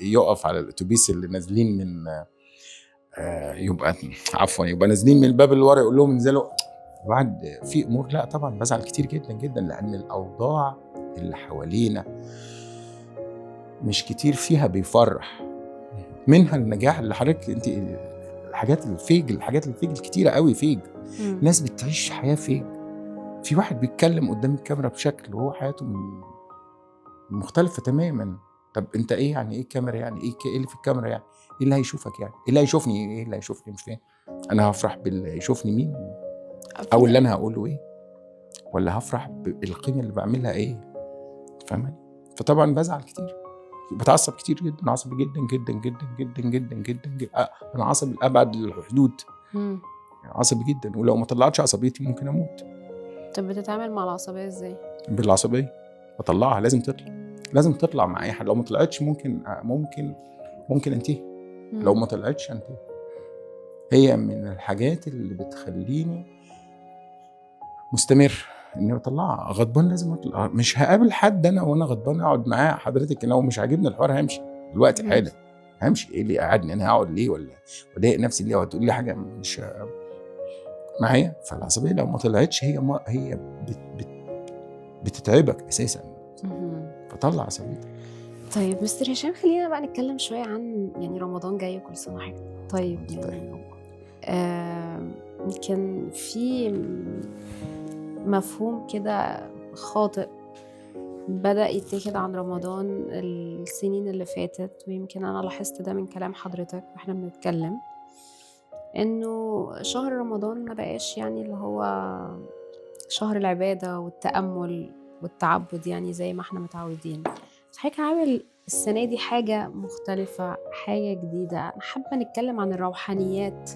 يقف على الاتوبيس اللي نازلين من يبقى نازلين من الباب اللي ورا يقول لهم انزلوا. بعد في امور لا طبعا بزعل كتير جدا جدا، لان الاوضاع اللي حوالينا مش كتير فيها بيفرح، منها النجاح اللي حضرتك انت الحاجات الفيج الكتيره قوي فيج. ناس بتعيش حياه فيج، في واحد بيتكلم قدام الكاميرا بشكل وهو حياته مختلفه تماما. طب انت ايه يعني؟ ايه الكاميرا يعني؟ ايه اللي في الكاميرا يعني؟ ايه اللي هيشوفك يعني؟ ايه اللي هيشوفني؟ ايه اللي هيشوفني؟ مش فاهم. انا هفرح باللي هيشوفني مين او اللي انا هقوله ايه، ولا هفرح بالقيمه اللي بعملها ايه؟ فاهماني؟ فطبعا بزعل كتير، بتعصب كتير جدا، عصبي جدا جدا جدا جدا جدا جدا, جداً. انا عصبي لابعد الحدود، عصبي جدا، ولو ما طلعتش عصبيتي ممكن اموت. طب بتتعامل مع العصبيه ازاي؟ بالعصبيه بطلعها، لازم تطلع مع اي حد. لو ما طلعتش ممكن انتهي. لو ما طلعتش انتهي. هي من الحاجات اللي بتخليني مستمر اني اطلعها. غضبان لازم اطلع، مش هقابل حد انا وانا غضبان اقعد معاه حضرتك. لو مش عاجبني الحوار همشي دلوقتي حالا، همشي. ايه اللي قعدني انا هقعد ليه ولا اضايق نفسي ليه وتقول لي حاجه مش معايا؟ فالعصبيه لو ما طلعتش هي بتتعبك اساسا، فطلع عصبيتك. طيب مستر هشام، خلينا بقى نتكلم شويه عن يعني رمضان جاي وكل سنه وحضرتك طيب. يعني يمكن في مفهوم كده خاطئ بدأ يتاخد عن رمضان السنين اللي فاتت، ويمكن أنا لاحظت ده من كلام حضرتك واحنا بنتكلم، إنه شهر رمضان ما بقاش يعني اللي هو شهر العبادة والتأمل والتعبد يعني زي ما احنا متعودين. حضرتك عامل السنة دي حاجة مختلفة، حاجة جديدة. أنا حابة نتكلم عن الروحانيات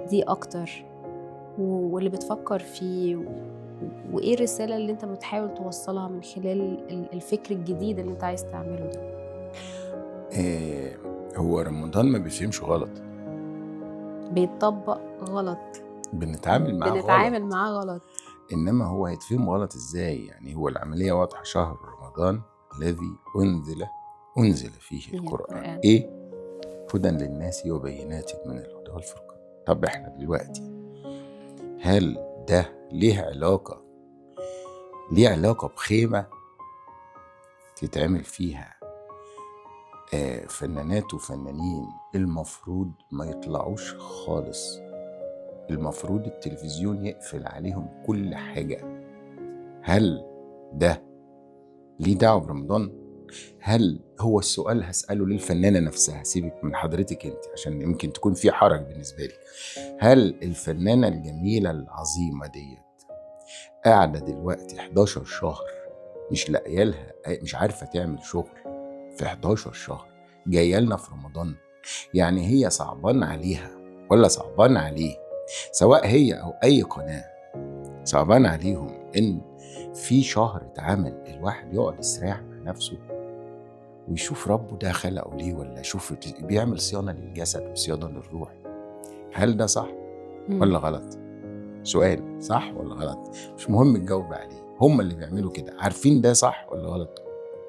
دي أكتر واللي بتفكر فيه، وإيه الرسالة اللي أنت بتحاول توصلها من خلال الفكر الجديد اللي أنت عايز تعمله ده؟ هو رمضان ما بيفهمش غلط، بيتطبق غلط، بنتعامل معاه غلط. إنما هو هيتفهم غلط إزاي؟ يعني هو العملية واضحة. شهر رمضان الذي أنزل فيه القرآن إيه؟ هدى للناس وبينات من الهدى والفرقان. طب إحنا دلوقتي هل ده ليه علاقة بخيمة تتعمل فيها فنانات وفنانين المفروض ما يطلعوش خالص؟ المفروض التلفزيون يقفل عليهم كل حاجة. هل ده ليه دعوة برمضان؟ هل هو السؤال هسأله للفنانة نفسها، سيبك من حضرتك انت عشان يمكن تكون في حرج بالنسبة لي. هل الفنانة الجميلة العظيمة ديت قاعدة دلوقتي 11 شهر مش لاقيه لها، مش عارفة تعمل شغل في 11 شهر، جايه لنا في رمضان؟ يعني هي صعبان عليها ولا صعبان عليه، سواء هي أو أي قناة، صعبان عليهم إن في شهر اتعمل الواحد يقعد يسرع مع نفسه ويشوف ربه ده خلقه ليه، ولا يشوف بيعمل صيانة للجسد وصيانة للروح؟ هل ده صح ولا غلط؟ سؤال صح ولا غلط؟ مش مهم تجاوب عليه، هم اللي بيعملوا كده عارفين ده صح ولا غلط،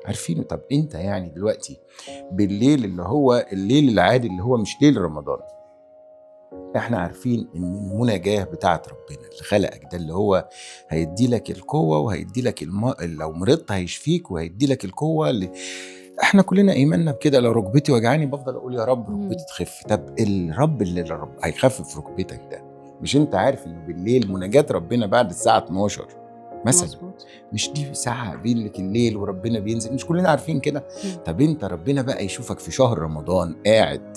عارفينه. طب انت يعني دلوقتي بالليل اللي هو الليل العادي اللي هو مش ليل رمضان، احنا عارفين ان المناجاة بتاعت ربنا اللي خلقك ده اللي هو هيدي لك القوة وهيدي لك لو مرضت هيشفيك وهيدي لك القوة احنا كلنا ايماننا بكده. لو ركبتي وجعاني بفضل اقول يا رب ركبتي تخف. طب الرب اللي هيخفف ركبتك ده، مش انت عارف انه بالليل مناجاة ربنا بعد الساعة 12 مثلا مزبوط. مش دي ساعة بين لك الليل وربنا بينزل؟ مش كلنا عارفين كده؟ طب انت ربنا بقى يشوفك في شهر رمضان قاعد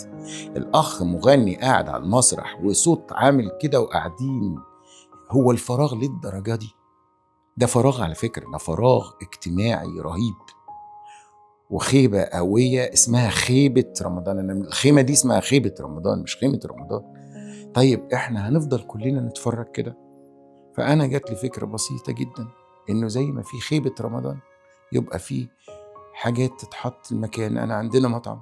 الأخ مغني قاعد على المسرح وصوت عامل كده وقاعدين، هو الفراغ للدرجة دي؟ ده فراغ على فكرة، ده فراغ اجتماعي رهيب وخيبة قوية اسمها خيبة رمضان. أنا الخيمة دي اسمها خيبة رمضان مش خيمة رمضان. طيب احنا هنفضل كلنا نتفرج كده؟ فأنا جات لي فكرة بسيطة جدا، إنه زي ما في خيبة رمضان يبقى في حاجات تتحط المكان. أنا عندنا مطعم،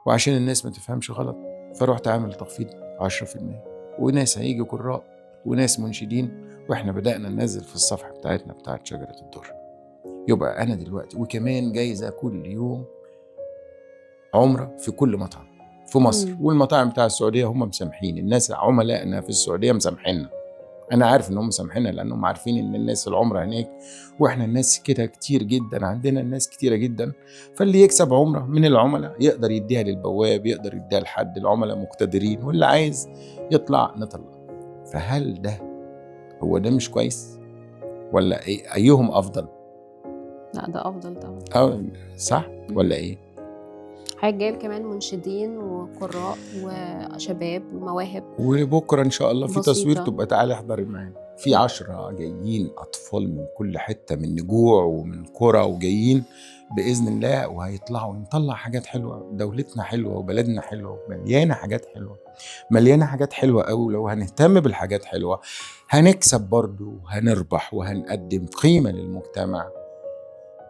وعشان الناس ما تفهمش غلط فروحت عامل تخفيض 10%، وناس هيجي قراء وناس منشدين، واحنا بدأنا ننزل في الصفحة بتاعتنا بتاعت شجرة الدر. يبقى أنا دلوقتي وكمان جايزة كل يوم عمرة في كل مطعم في مصر. والمطاعم بتاع السعودية هم مسامحين الناس، عملائنا في السعودية مسامحيننا. أنا عارف إنهم مسامحيننا لأنهم عارفين إن الناس العمرة هناك، وإحنا الناس كده كتير جدا، عندنا الناس كتيرة جدا. فاللي يكسب عمرة من العملاء يقدر يديها للبواب، يقدر يديها لحد، العملاء مقتدرين، واللي عايز يطلع نطلع. فهل ده هو ده مش كويس ولا إيه؟ أيهم أفضل؟ لا ده افضل طبعا. صح ولا إيه؟ حاجة جايب كمان منشدين وقراء وشباب ومواهب، وبكرة إن شاء الله في بسيطة. تصوير، تبقى تعالي احضري معانا. في 10 جايين أطفال من كل حتة، من نجوع ومن قرى، وجايين بإذن الله، وهيطلعوا نطلع حاجات حلوة. دولتنا حلوة وبلدنا حلوة، مليانة حاجات حلوة، مليانة حاجات حلوة أوي. لو هنهتم بالحاجات حلوة هنكسب برضو، وهنربح، وهنقدم قيمة للمجتمع.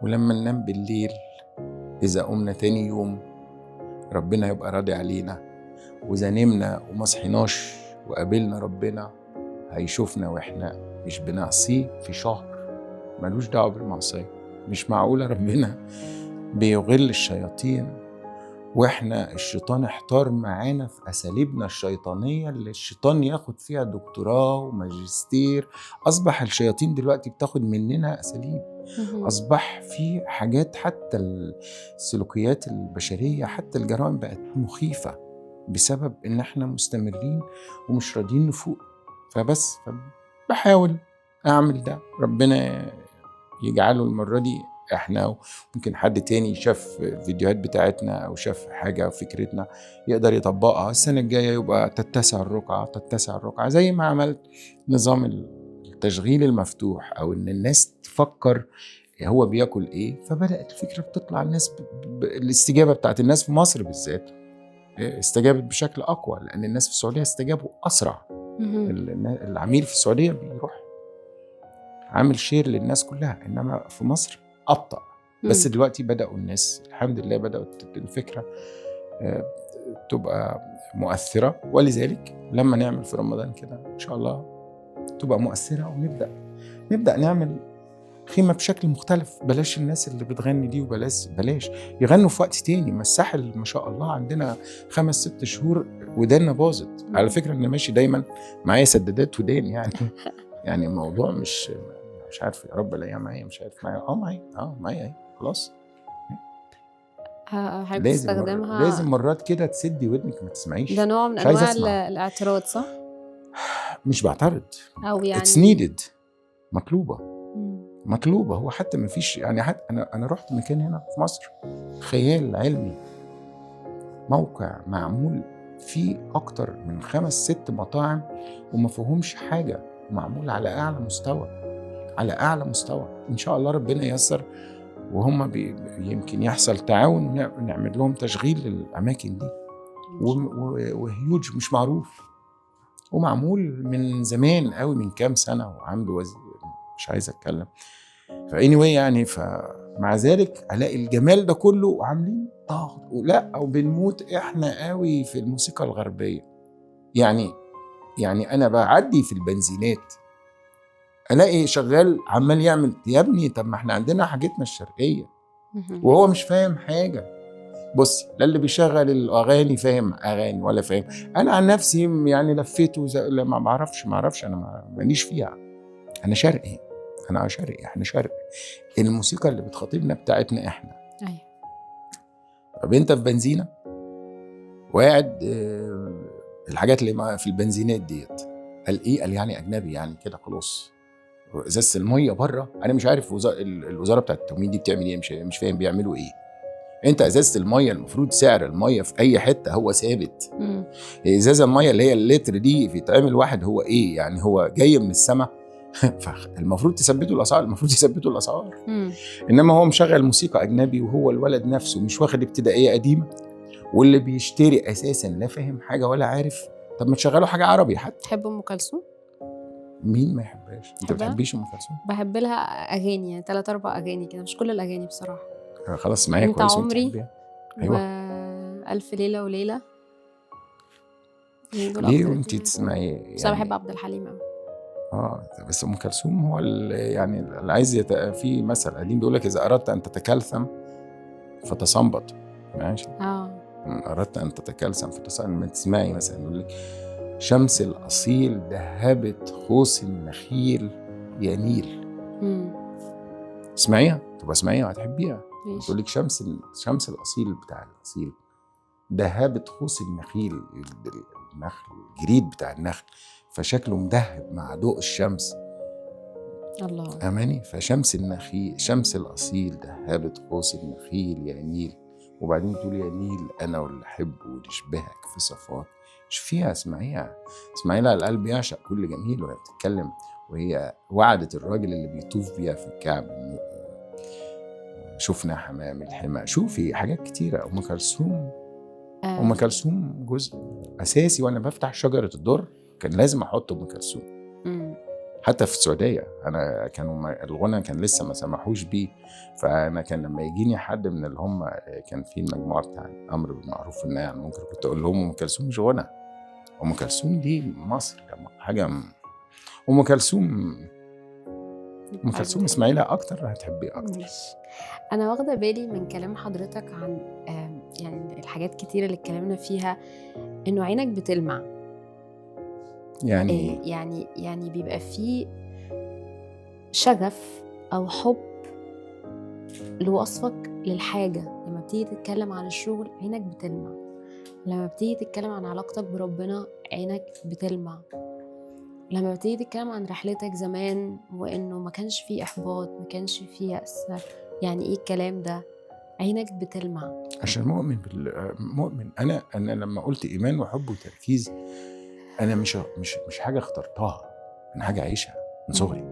ولما ننام بالليل إذا قمنا تاني يوم ربنا يبقى راضي علينا، وإذا نمنا وما صحيناش وقابلنا ربنا هيشوفنا وإحنا مش بنعصيه في شهر ملوش دعوة بالمعصية. مش معقولة ربنا بيغل الشياطين وإحنا الشيطان احتار معانا في أساليبنا الشيطانية اللي الشيطان ياخد فيها دكتوراه وماجستير. أصبح الشياطين دلوقتي بتاخد مننا أساليب، أصبح في حاجات، حتى السلوكيات البشرية، حتى الجرائم بقت مخيفة بسبب إن إحنا مستمرين ومش راضيين نفوق. فبس بحاول أعمل ده، ربنا يجعله المرة دي إحنا، ممكن حد تاني شاف الفيديوهات بتاعتنا أو شاف حاجة فكرتنا يقدر يطبقها السنة الجاية، يبقى تتسع الرقعة زي ما عملت نظام التشغيل المفتوح، أو إن الناس تفكر هو بياكل إيه. فبدأت الفكرة بتطلع الناس الاستجابة بتاعت الناس في مصر بالذات استجابت بشكل أقوى، لأن الناس في السعودية استجابوا أسرع. العميل في السعودية بيروح عامل شير للناس كلها، إنما في مصر أبطأ. بس دلوقتي بدأوا الناس الحمد لله بدأت الفكرة تبقى مؤثرة، ولذلك لما نعمل في رمضان كده إن شاء الله تبقى مؤثرة، ونبدأ نعمل خيمة بشكل مختلف. بلاش الناس اللي بتغني دي، بلاش يغنوا في وقت تاني. ما الساحل ما شاء الله عندنا 5-6 شهور ودانا باظت. على فكرة أنا ماشي دايما معايا سدادات ودان يعني الموضوع مش عارف، يا رب الاقيها معايا، مش عارف معايا معايا خلاص. لازم مرات كده تسدي ودنك ما تسمعيش. ده نوع من انواع الاعتراض، صح؟ مش بعترض، او يعني it's needed، مطلوبة. هو حتى ما فيش يعني، حتى انا رحت مكان هنا في مصر خيال علمي، موقع معمول فيه اكتر من 5-6 مطاعم وما فيهمش حاجة، معمول على اعلى مستوى. ان شاء الله ربنا ييسر، وهم يمكن يحصل تعاون ونعمل لهم تشغيل للاماكن دي. وهيوج مش معروف، ومعمول من زمان قوي، من كام سنه، وعامله مش عايز اتكلم. فاني يعني فمع ذلك الاقي الجمال ده كله وعاملين ضغط لا، او بنموت احنا قوي في الموسيقى الغربيه. يعني انا بعدي في البنزينات الاقي شغال عمال يعمل، يا ابني طب ما احنا عندنا حاجتنا الشرقيه، وهو مش فاهم حاجه. بص، لا اللي بيشغل الاغاني فاهم اغاني ولا فاهم. انا عن نفسي يعني لفيت ما بعرفش انا ماليش فيها. انا شرقي، احنا شرقي. الموسيقى اللي بتخاطبنا بتاعتنا احنا. ايوه. طب انت في بنزينه وقاعد الحاجات اللي في البنزينات ديت قال ايه؟ قال يعني اجنبي يعني كده خلاص. ازازه الميه بره، انا مش عارف الوزاره بتاعت التموين دي بتعمل ايه، مش فاهم بيعملوا ايه. انت ازازه الميه المفروض سعر الميه في اي حته هو ثابت. ازازه الميه اللي هي اللتر دي بيتعمل واحد، هو ايه يعني؟ هو جاي من السماء فالمفروض تثبتوا الاسعار. انما هو مشغل موسيقى اجنبي، وهو الولد نفسه مش واخد ابتدائيه قديمه، واللي بيشتري اساسا لا فاهم حاجه ولا عارف. طب ما تشغلوا حاجه عربي حتى. تحب ام كلثوم؟ مين ما يحبهاش؟ انت بحبها؟ بتحبيش ام كلثوم؟ بحب لها اغاني، يعني 3 4 اغاني كده، مش كل الاغاني بصراحه. خلاص اسمعيها انت كويس وانت عمري تحبيها. ايوه. والف ليله وليله، يعني دول ليه اكتر وانت 2 بحبهم. تسمعي بس انا بحب يعني؟ عبد الحليم قوي. بس ام كلثوم هو يعني اللي عايز في مثل قديم بيقول لك اذا اردت ان تتكلثم فتصنبط. ماشي. إن اردت ان تتكلثم فتصنبط. لما تسمعي مثلا يقول لك شمس الاصيل ذهبت خوص النخيل يا نيل. اسمعيها، تبقى اسمعيها وهتحبيها. ماشي. تقول لك شمس الاصيل بتاع الاصيل ذهبت خوص النخيل، النخل الجريد بتاع النخل، فشكله مدهب مع ضوء الشمس. الله. أماني. فشمس النخيل شمس الأصيل ذهبت قوس النخيل يا نيل. وبعدين تقول يا نيل أنا واللي أحبه ونشبهك في صفات. مش فيها؟ اسمعيها، اسمعي لها. القلب يعشق كل جميل وهي بتتكلم، وهي وعدت الراجل اللي بيطوف بيها في الكعبة شفنا حمام الحمى. شوفي حاجات كتيرة. أم كلثوم أم كلثوم جزء أساسي. وأنا بفتح شجرة الدر كان لازم أحط أم كلثوم. حتى في السعودية أنا كانوا الغنى كان لسه ما سمحوش بيه، فأنا كان لما يجيني حد من اللي هم كان في المجموعة بتاع الأمر بالمعروف والنهي عن المنكر كنت أقول لهم أم كلثوم مش غنى، أم كلثوم دي مصر حاجة. أم كلثوم اسمعي لها أكتر هتحبيه أكتر. أنا واخدة بالي من كلام حضرتك عن يعني الحاجات كتيرة اللي اتكلمنا فيها إنه عينك بتلمع. يعني يعني بيبقى فيه شغف أو حب لوصفك للحاجة. لما بتيجي تتكلم عن الشغل عينك بتلمع، لما بتيجي تتكلم عن علاقتك بربنا عينك بتلمع، لما بتيجي تتكلم عن رحلتك زمان وإنه ما كانش فيه إحباط، ما كانش فيه يأس، يعني إيه الكلام ده؟ عينك بتلمع عشان مؤمن. أنا لما قلت إيمان وحب وتركيز، أنا مش حاجة اخترتها، أنا حاجة عايشها من صغري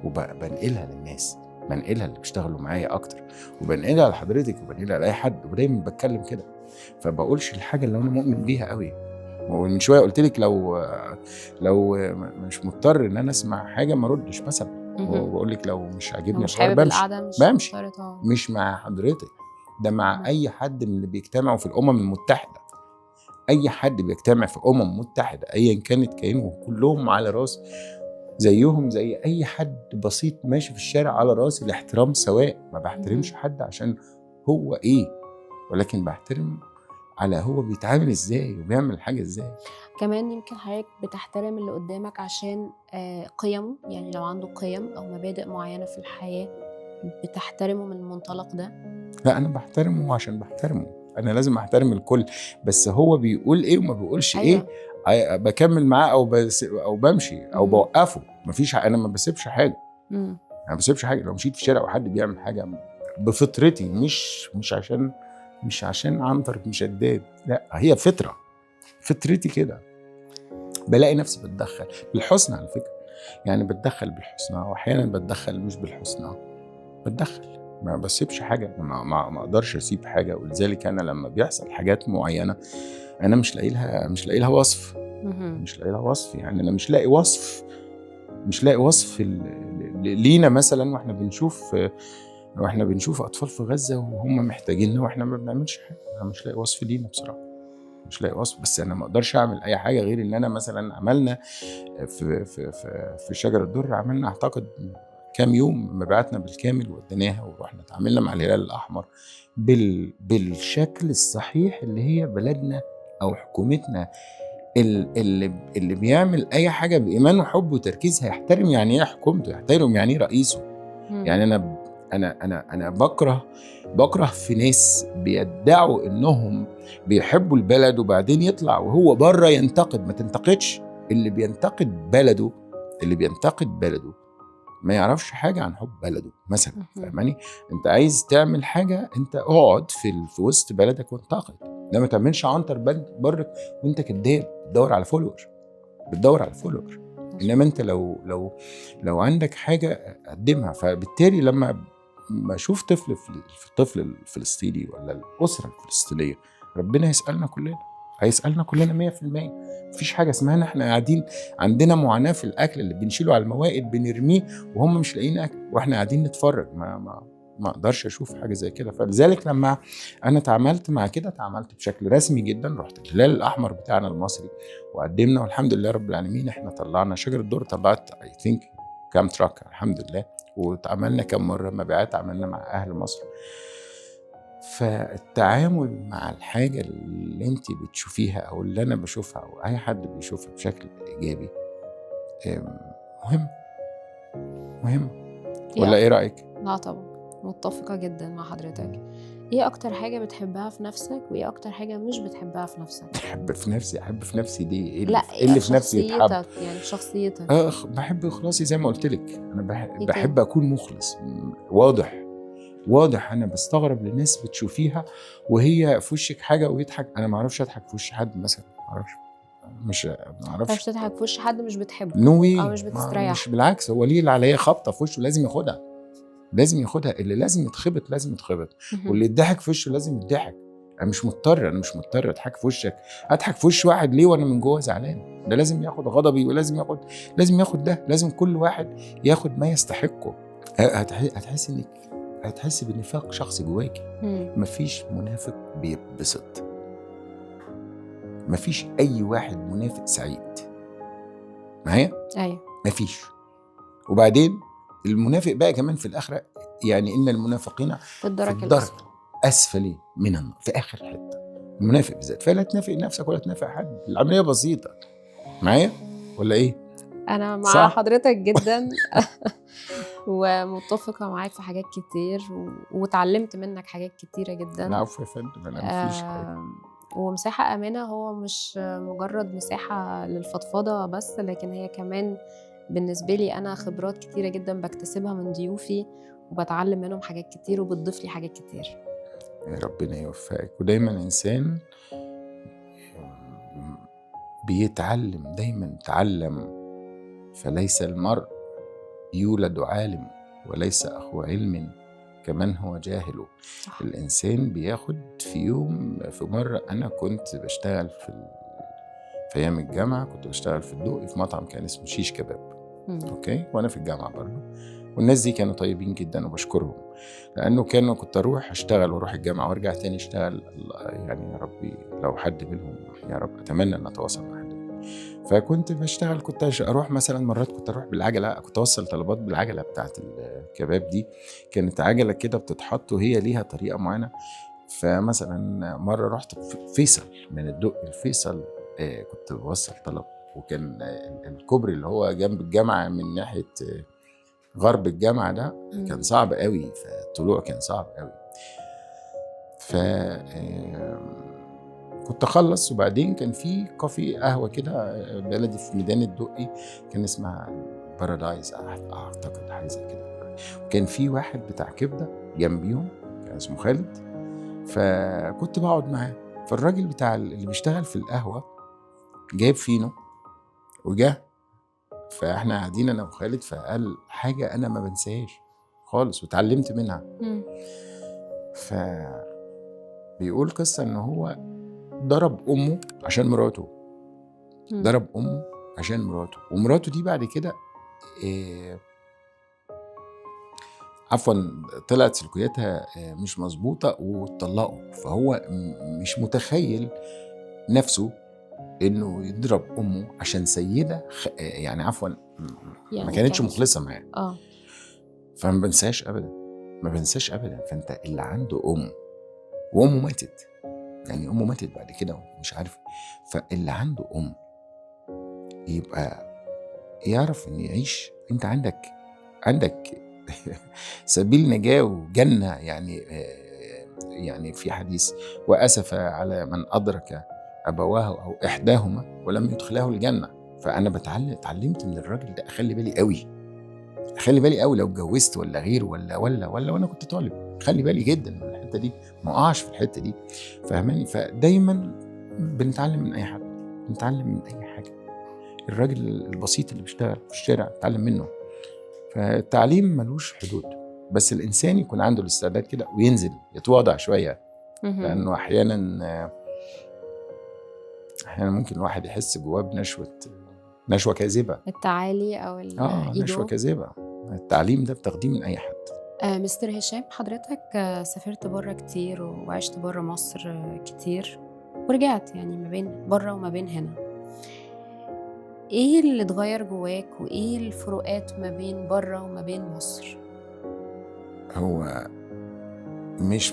وبنقلها للناس، بنقلها اللي بيشتغلوا معايا أكتر، وبنقلها لحضرتك وبنقلها لأي حد، ودايما بتكلم كده. فبقولش الحاجة اللي أنا مؤمن بيها قوي. ومن شوية قلت لك لو مش مضطر إن أنا أسمع حاجة ما ردش مثلا، وبقول لك لو مش عاجبني الحوار بمشي. مش مع حضرتك، ده مع أي حد من اللي بيجتمعوا في الأمم المتحدة. أي حد بيجتمع في متحدة أيا كانت كيانه كلهم على راس زيهم زي أي حد بسيط ماشي في الشارع على راس الاحترام سواء. ما بحترمش حد عشان هو إيه، ولكن بحترم على هو بيتعامل إزاي وبيعمل حاجة إزاي. كمان يمكن حضرتك بتحترم اللي قدامك عشان قيمه، يعني لو عنده قيم أو مبادئ معينة في الحياة بتحترمه من المنطلق ده. لا أنا بحترمه عشان بحترمه، أنا لازم أحترم الكل، بس هو بيقول إيه وما بيقولش أيوة. إيه بكمل معاه أو بمشي أو بوقفه. مفيش أنا ما بسيبش حاجة. أنا ما بسيبش حاجة. لو مشيت في شارع وحد بيعمل حاجة بفطرتي، مش عشان عنتر شداد، لا هي فطرتي كده. بلاقي نفسي بتدخل بالحسنى على فكرة، يعني بتدخل بالحسنى، وأحيانا بتدخل مش بالحسنى، بتدخل. ما بسيبش حاجة، ما أقدرش أسيب حاجة. ولذلك أنا لما بيحصل حاجات معينة أنا مش لاقي لها وصف. يعني أنا مش لاقي وصف لينا مثلا. واحنا بنشوف أطفال في غزة وهم محتاجيننا واحنا ما بنعملش حاجة. أنا مش لاقي وصف لينا بصراحة، مش لاقي وصف. بس أنا ما أقدرش أعمل أي حاجة غير إن أنا مثلا عملنا في شجر الدر، عملنا أعتقد كام يوم مبيعاتنا بالكامل وديناها، ورحنا اتعاملنا مع الهلال الأحمر بالشكل الصحيح اللي هي بلدنا أو حكومتنا اللي بيعمل أي حاجة بإيمان وحب وتركيز هيحترم يعني إيه حكومته، يحترم يعني إيه رئيسه. يعني أنا بكره في ناس بيدعوا إنهم بيحبوا البلد وبعدين يطلع وهو بره ينتقد. ما تنتقدش. اللي بينتقد بلده ما يعرفش حاجة عن حب بلده مثلا. فاهماني؟ انت عايز تعمل حاجة، انت اقعد في وسط بلدك وانتقد. ده ما تعملش عنتر برك وانت كداب بتدور على فولور. انما انت لو عندك حاجة قدمها. فبالتالي لما اشوف الطفل الفلسطيني ولا الأسرة الفلسطينية، ربنا يسألنا كلنا. هيسالنا كلنا 100%. مفيش حاجه اسمها ان احنا قاعدين عندنا معاناه في الاكل اللي بنشيله على الموائد بنرميه وهم مش لاقيين اكل واحنا قاعدين نتفرج. ما اقدرش اشوف حاجه زي كده. فلذلك لما انا تعاملت مع كده تعاملت بشكل رسمي جدا. رحت الهلال الاحمر بتاعنا المصري وقدمنا، والحمد لله رب العالمين احنا طلعنا شجر الدر، طلعت اي ثينك كام تراك الحمد لله، واتعاملنا كم مره مبيعات عملنا مع اهل مصر. فالتعامل مع الحاجه اللي انت بتشوفيها او اللي انا بشوفها او اي حد بيشوفها بشكل ايجابي مهم مهم. ولا ايه رايك؟ لا طبعا متفقة جدا مع حضرتك. ايه اكتر حاجة بتحبها في نفسك وايه اكتر حاجة مش بتحبها في نفسك؟ احب في نفسي دي ايه لا اللي في نفسي يتحب؟ شخصيتك، يعني شخصيتك. بحب اخلاصي زي ما قلت لك. انا إيه بحب تاني؟ اكون مخلص واضح. انا بستغرب لناس بتشوفيها وهي في وشك حاجه ويضحك. انا ما اعرفش اضحك في وش حد مثلا، ما اعرفش، ما متعرفش اعرفش. تضحك في وش حد مش بتحبه نو او واي. مش مش بتستريح. بالعكس، هو ليه اللي عليه خبطه في وشه لازم ياخدها. اللي لازم يتخبط لازم يتخبط، واللي يضحك في وشه لازم يضحك. انا مش مضطر اضحك في وشك. اضحك في وش واحد ليه وانا من جوه زعلان؟ ده لازم ياخد غضبي ولازم ياخد ده. لازم كل واحد ياخد ما يستحقه. هتحس انك هتحس بنفاق شخصي جواك. مفيش منافق بيتبسط، مفيش اي واحد منافق سعيد معايا. ايوه مفيش. وبعدين المنافق بقى كمان في الاخره، يعني ان المنافقين في الدرك اسفل من النار، في اخر حته. المنافق بالذات. فلا تنافق نفسك ولا تنافق حد، العمليه بسيطه معايا ولا ايه؟ انا مع صح؟ حضرتك جدا ومتفقة معاك في حاجات كتير واتعلمت منك حاجات كتيرة جدا. العفو يا فندم، انا مفيش حاجه. ومساحة آمنة هو مش مجرد مساحة للفضفضة بس، لكن هي كمان بالنسبة لي أنا خبرات كتيرة جدا بكتسبها من ضيوفي وبتعلم منهم حاجات كتير وبتضيف لي حاجات كتير. يا ربنا يوفقك. ودايما انسان بيتعلم، دايما تعلم. فليس المرء يولد عالم وليس أخو علم كمن هو جاهل. صح. الإنسان بياخد في مرة أنا كنت بشتغل في أيام الجامعة، كنت بشتغل في الدقي في مطعم كان اسمه شيش كباب. أوكي، وأنا في الجامعة برضه. والناس دي كانوا طيبين جدا وبشكرهم، لأنه كنت أروح أشتغل وأروح الجامعة وأرجع تاني أشتغل. يعني يا ربي لو حد منهم، يا رب أتمنى أن أتواصل مع حد. فكنت بشتغل، كنت أروح مثلا مرات كنت أروح بالعجلة، كنت أوصل طلبات بالعجلة بتاعت الكباب دي. كانت عجلة كده بتتحط وهي ليها طريقة معينة. فمثلا مرة رحت فيصل من الدقي الفيصل، كنت بوصل طلب، وكان الكوبري اللي هو جنب الجامعة من ناحية غرب الجامعة ده كان صعب قوي، فالطلوع كان صعب قوي. كنت أخلص وبعدين كان في كافي قهوة كده بلدي في ميدان الدقي، كان اسمها بارادايز أعتقد، حاجة زي كده. كان في واحد بتاع كبدة جنبيهم كان اسمه خالد، فكنت بقعد معاه. فالراجل بتاع اللي بيشتغل في القهوة جايب فينو وجه، فاحنا قاعدين انا وخالد، فقال حاجه انا ما بنساهاش خالص وتعلمت منها. فبيقول قصه ان هو ضرب امه عشان مراته. ضرب امه عشان مراته، ومراته دي بعد كده عفوا طلعت سلوكياتها مش مظبوطه واتطلقوا. فهو مش متخيل نفسه انه يضرب امه عشان سيده يعني عفوا يعني ما كانتش مخلصه معاه. فما بنساش ابدا. فانت اللي عنده وامه ماتت، يعني امه ماتت بعد كده ومش عارف. فاللي عنده يبقى يعرف ان يعيش. انت عندك سبيل نجاة وجنة. يعني في حديث وأسف على من أدرك أبواه أو إحداهما ولم يدخله الجنة. فأنا اتعلمت من الراجل ده أخلي بالي قوي لو اتجوزت ولا غير ولا وأنا كنت طالب. خلي بالي جدا من الحتة دي، ما أقعش في الحتة دي، فاهماني؟ فدايما بنتعلم من أي حد، بنتعلم من أي حاجة. الراجل البسيط اللي بيشتغل في الشارع نتعلم منه. فالتعليم ملوش حدود، بس الإنسان يكون عنده الاستعداد كده وينزل يتواضع شوية، لأنه أحيانا أحيانا ممكن الواحد يحس جواه نشوة كاذبة. التعالي او نشوة الايجو. كاذبة. التعليم ده بتاخديه من أي حد. مستر هشام، حضرتك سافرت بره كتير وعشت بره مصر كتير ورجعت، يعني ما بين بره وما بين هنا. ايه اللي اتغير جواك وايه الفروقات ما بين بره وما بين مصر؟ هو مش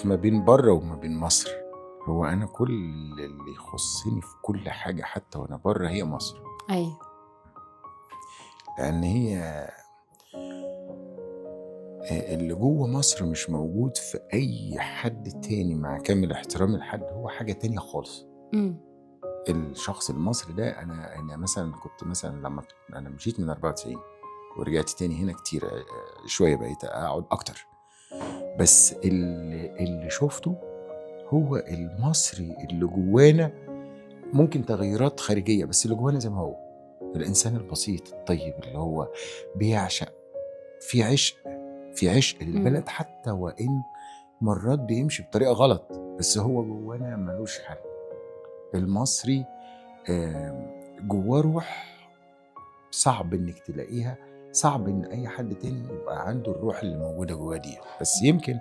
ما بين بره وما بين مصر. هو أنا كل اللي يخصني في كل حاجة حتى وأنا بره هي مصر. ايوه. لأن هي اللي جوه مصر مش موجود في أي حد تاني، مع كامل احترامي لحد، هو حاجة تانية خالص. الشخص المصري ده، أنا مثلا كنت مثلا لما أنا مشيت من 94 ورجعت تاني هنا كتير، شوية بقيت أقعد أكتر، بس اللي شفته هو المصري اللي جوانا. ممكن تغيرات خارجية، بس اللي جوانا زي ما هو، الإنسان البسيط الطيب اللي هو بيعشق، في عشق للبلد، حتى وإن مرات بيمشي بطريقة غلط، بس هو جوانا ملوش حل. المصري جواه روح صعب إنك تلاقيها، صعب إن أي حد تاني يبقى عنده الروح اللي موجودة جواه دي. بس يمكن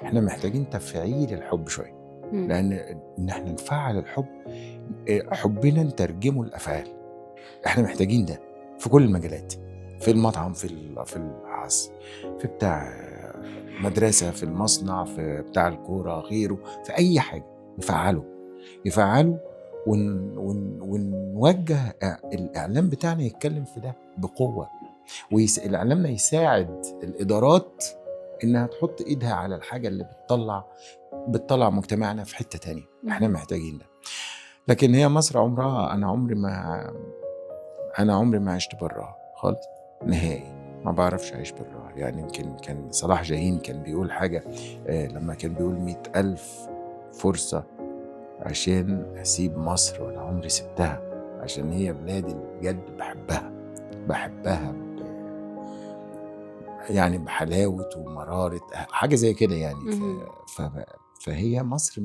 إحنا محتاجين تفعيل الحب شوية، لأن إن إحنا نفعل الحب، حبنا نترجمه الأفعال. إحنا محتاجين ده في كل المجالات، في المطعم، في العصر، في بتاع مدرسة، في المصنع، في بتاع الكورة، غيره، في أي حاجة يفعله ونوجه الإعلام بتاعنا يتكلم في ده بقوة، وإعلامنا يساعد الإدارات إنها تحط إيدها على الحاجة اللي بتطلع مجتمعنا في حتة تانية. إحنا محتاجين ده. لكن هي مصر عمرها، أنا عمري ما عشت براها خالص نهائي، ما بعرفش أعيش براها. يعني يمكن كان صلاح جاهين كان بيقول حاجة، لما كان بيقول 100,000 فرصة عشان أسيب مصر ولا عمري سبتها، عشان هي بلادي اللي بجد بحبها يعني بحلاوة ومرارة، حاجة زي كده يعني. فهي مصر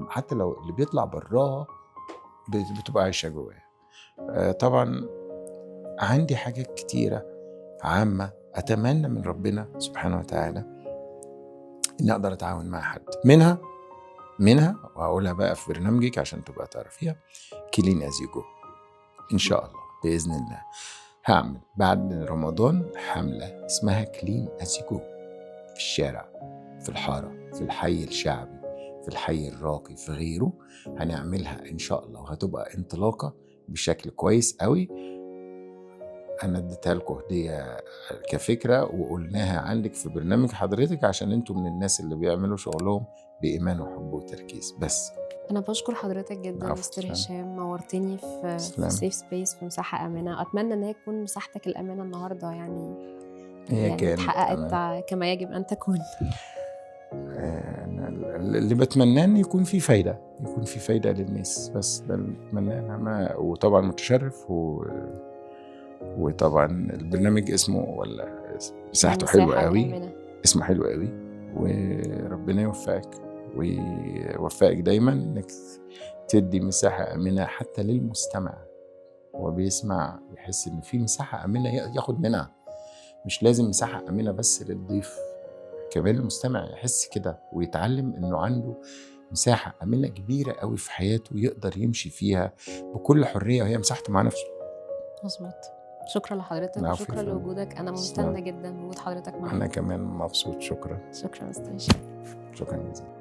حتى لو اللي بيطلع براها بتبقى عايشة جواها. طبعا عندي حاجات كتيرة عامة أتمنى من ربنا سبحانه وتعالى إن أقدر أتعاون مع حد منها وهقولها بقى في برنامجك عشان تبقى تعرفيها. كلين أز يو جو، إن شاء الله بإذن الله هعمل بعد رمضان حملة اسمها كلين أز يو جو، في الشارع، في الحارة، في الحي الشعبي، في الحي الراقي، في غيره. هنعملها إن شاء الله وهتبقى انطلاقة بشكل كويس قوي. أنا اديتها لكم هدية كفكرة وقلناها عندك في برنامج حضرتك، عشان انتم من الناس اللي بيعملوا شغلهم بإيمان وحب وتركيز. بس أنا بشكر حضرتك جدا مستر هشام، نورتني في سيف سبيس، في مساحة آمنة. أتمنى إن هي تكون مساحتك الآمنة النهاردة، يعني اتحققت كما يجب أن تكون. اللي بتمناه إن يكون في فايدة للناس، بس ده اللي بتمناه. وطبعا متشرف وطبعا البرنامج اسمه ولا مساحته حلوة قوي، اسمه حلو قوي، وربنا يوفقك دايما انك تدي مساحة آمنة حتى للمستمع. هو بيسمع يحس ان في مساحة آمنة ياخد منها، مش لازم مساحة آمنة بس للضيف، كمان المستمع يحس كده ويتعلم انه عنده مساحة آمنة كبيرة قوي في حياته يقدر يمشي فيها بكل حرية، وهي مساحته مع نفسه. مظبوط. شكرا لحضرتك وشكرا لوجودك. أنا ممتنة جدا بوجود حضرتك معايا. أنا كمان مبسوط. شكرا مستر هشام. شكرا جزيلا.